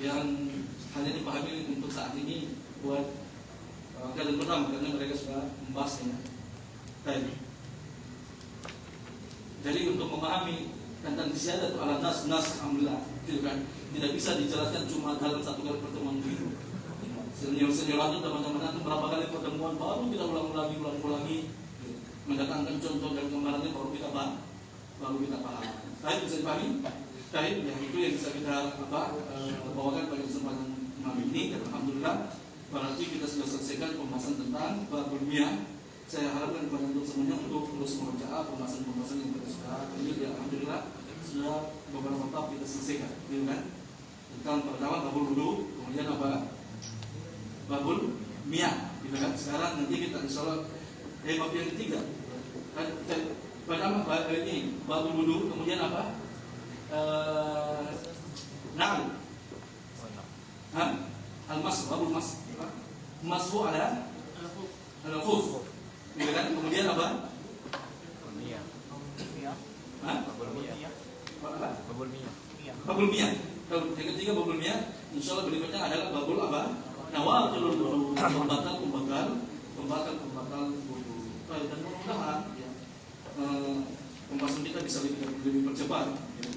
Yang hanya dipahami untuk saat ini buat angkatan pertama karena mereka sudah membahasnya. Baik. Jadi untuk memahami tentang ziyadah ala nas alhamdulillah, gitu kan? Tidak bisa dijelaskan cuma dalam satu kali pertemuan itu. Senior itu teman-teman itu berapa kali pertemuan baru kita ulang-ulangi mendatangkan contoh dan gambarannya baru kita paham. Baik, bisa dipahami? Baik, yang itu yang bisa kita bawakan pada kesempatan malam ini. Dan alhamdulillah berarti kita sudah selesaikan pembahasan tentang babul miyah. Saya harapkan kepada untuk semuanya untuk terus mengerjakan pembahasan yang kita sudah ini. Ya, alhamdulillah sudah beberapa bab kita selesaikan, gitu kan? Tentang pertama babul wudu, kemudian apa? Babul miyah, gitu kan? Sekarang nanti kita insyaallah bab yang ketiga. Pertama ini babul wudu, kemudian apa? babul mashu ala khuf. Gitu kan? Kemudian apa? Iya. Hah? Babul miyah. Apa? Babul miyah. Babul miyah. Yang ketiga babul miyah, insyaallah berikutnya adalah babul apa? Nawatul wudu, pembatal wudu. Dan mudah-mudahan ya, pembahasan kita bisa lebih percepat. Ya.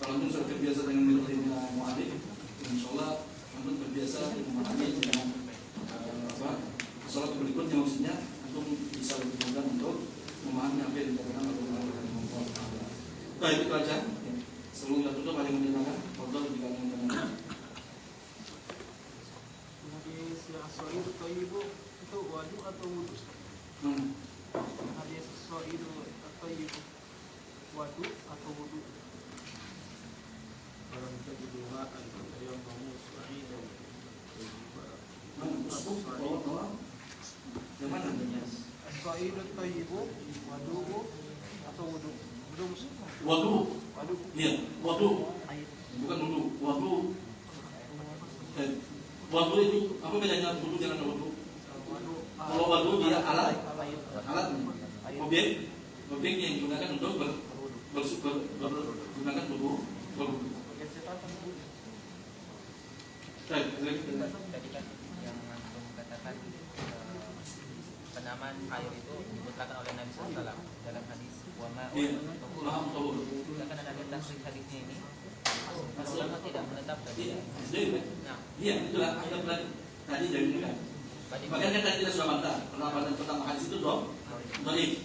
Kalau antum sudah terbiasa dengan metodenya mu'alif, insyaallah antum terbiasa memahami dengan sholat berikutnya, maksudnya antum bisa lebih mudah untuk memahami apa yang dikatakan oleh Allah. Baik, itu aja. Ya. Sebelum kita tutup, ada yang menanyakan? Fadhal jika ada yang menanyakan. Hadis as-sa'id thayyibu itu wadu atau wudu? Hadis as-sa'id thayyibu wadu atau wudu? Kalau kita didoakan yang kamu sa'id dan Yang mana? as-sa'id thayyibu wadu atau wudu? Wadu. Wadu. Iya, wadu. Bukan wudu. Wadu. Wadu itu apa bedanya wudu dengan wudu? Kalau wadu dia alat objek yang digunakan untuk gunakan wudu. Tadi kan yang antum katakan penamaan air itu dimutlakkan oleh Nabi SAW dalam hadis wa ma'un. Kita kan ada tafsir hadisnya ini. Para ulama tidak menetapkan. Nah, Iya, itulah anggaplah tadi dari ini kan. Makanya tadi kita sudah bantah pendapat tentang hadis itu dong. Baik.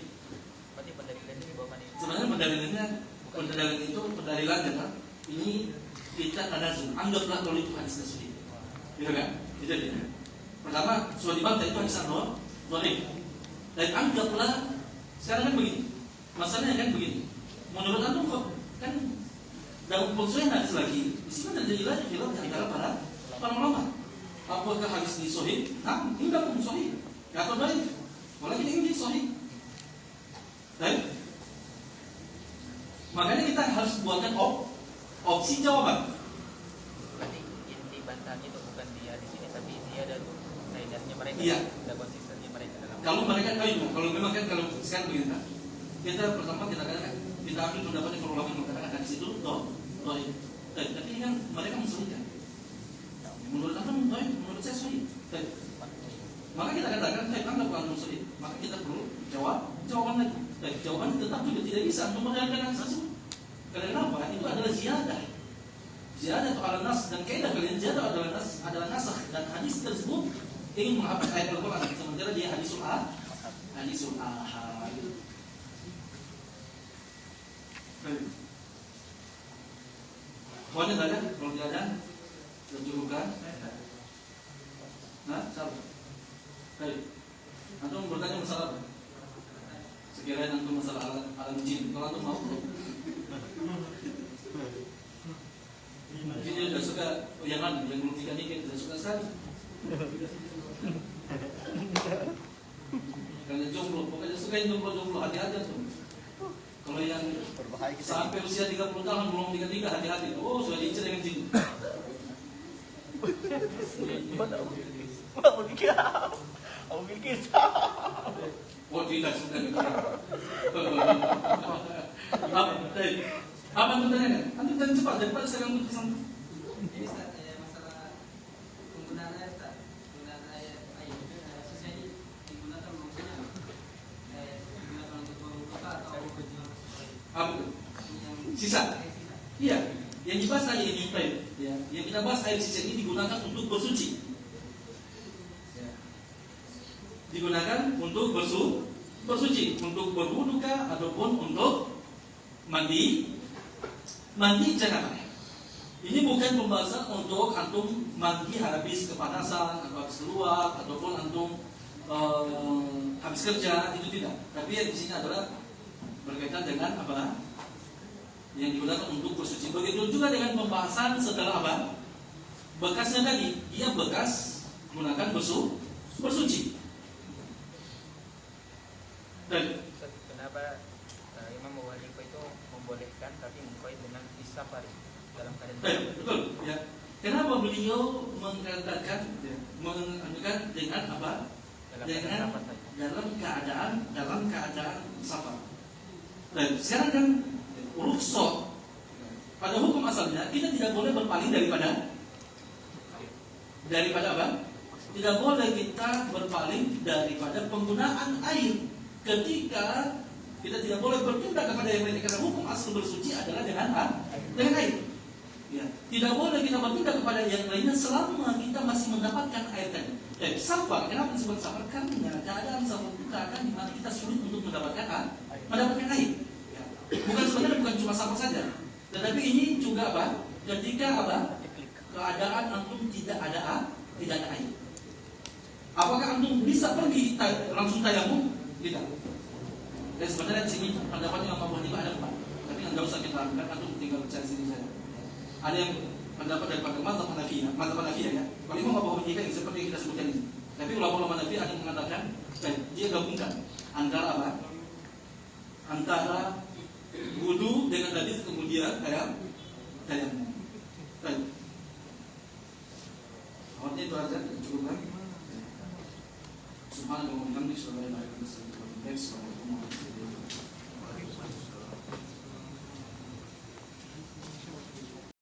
berarti pendalilan ini bahwa ini Sebenarnya pendalilan itu pendalilannya kan. Ini kita tanazul. Anggaplah kalau itu hadis sendiri. Gitu kan? Itu dia. Pertama, sudah dibantah itu hadis doang. Baik. Dan anggaplah sekarang kan begini. Masalahnya kan begini. Menurut antum kok kan dalam konsumen hadis lagi. Di sini terjadi lagi khilaf di antara para ulama. Apakah hadis ini sahih? Nah, ini dah pun sahih. Atau baik. Walaupun ini sahih. Baik. Makanya kita harus buatkan opsi jawaban. berarti inti bantahannya itu bukan dia di sini tapi dia dan saidahnya mereka. Iya. Dan konsistennya mereka dalam. Kalau mereka kalau memang kan kalau sekarang begini kan. Kita pertama kita katakan kita ambil pendapatnya para ulama yang mengatakan hadis itu sahih. Tapi kan mereka mensulikan. Menurut anda baik, menurut saya sulit. Maka kita katakan, anggap antum sulit. Maka kita perlu jawaban lagi. Jawaban tetap juga tidak bisa untuk menjalankan hadis tersebut. Karena apa? Itu adalah ziyadah. Ziyadah itu adalah nas dan kaidah kalian ziyadah adalah nasakh dan hadis tersebut ingin menghapus ayat Al-Quran sementara dia hadisul ahad. Pokoknya tidak ada, kalau tidak ada tercukupkan. Nah, salah. Baik. Antum bertanya masalah apa? Sekiranya antum masalah alam jin, kalau antum mau. Mungkin dia sudah suka yang belum nikah sudah suka sekali. Karena jomblo, pokoknya suka yang jomblo hati-hati tuh. Kalau yang sampai usia 30 tahun belum nikah hati-hati. Oh, sudah diincar dengan jin. Aku mikir Oh tidak sudah nikah. Apa yang bertanya? Anda jangan cepat, daripada saya akan berkesan. Jadi masalah penggunaan air, penggunaan air sisa ini digunakan maksudnya digunakan untuk membuka atau Apa itu? yang Sisa? Iya. Yang dibahas tadi ini ya. Yang kita bahas air sisa ini digunakan untuk bersuci. Ya. Digunakan untuk bersuci, untuk berwudu ataupun untuk mandi janabah. Ini bukan pembahasan untuk antum mandi habis kepanasan atau habis keluar ataupun antum habis kerja, itu tidak. Tapi yang di sini adalah berkaitan dengan apa? Yang digunakan untuk bersuci. Begitu juga dengan pembahasan setelah apa? Bekasnya tadi, dia bekas gunakan bersuci. Dan kenapa Imam Mawaliku itu membolehkan tapi mengkait dengan isafar dalam keadaan betul, ya. Kenapa beliau mengatakan menganukan dengan apa? Dengan dalam keadaan safar. Dan sekarang kan rukhsah pada hukum asalnya kita tidak boleh berpaling daripada apa? Tidak boleh kita berpaling daripada penggunaan air ketika kita tidak boleh berpindah kepada yang lain karena hukum asal bersuci adalah dengan air. Ya, tidak boleh kita berpindah kepada yang lainnya selama kita masih mendapatkan air tadi. Safar, kenapa disebut safar? Karena keadaan safar itu keadaan di mana kita sulit untuk mendapatkan air. Ya. Bukan cuma safar saja, tetapi ini juga apa? Ketika keadaan antum tidak ada air. Apakah antum bisa pergi langsung tayamum? Tidak. Dan sebenarnya di sini pendapatnya Imam Abu Hanifah ada 4. Tapi nggak usah kita lakukan, antum tinggal cari sini saja. Ada yang pendapat daripada mazhab Hanafiyah ya. Kalau Imam Abu Hanifah yang seperti yang kita sebutkan ini. Tapi ulama-ulama Hanafiyah ada yang mengatakan dia gabungkan antara apa? Antara wudu dengan hadis kemudian tayamum. Baik. Artinya itu aja cukup kan? Subhanallah wa bihamdihi, asyhadu an la ilaha illa anta, astaghfiruka wa atubu ilaik.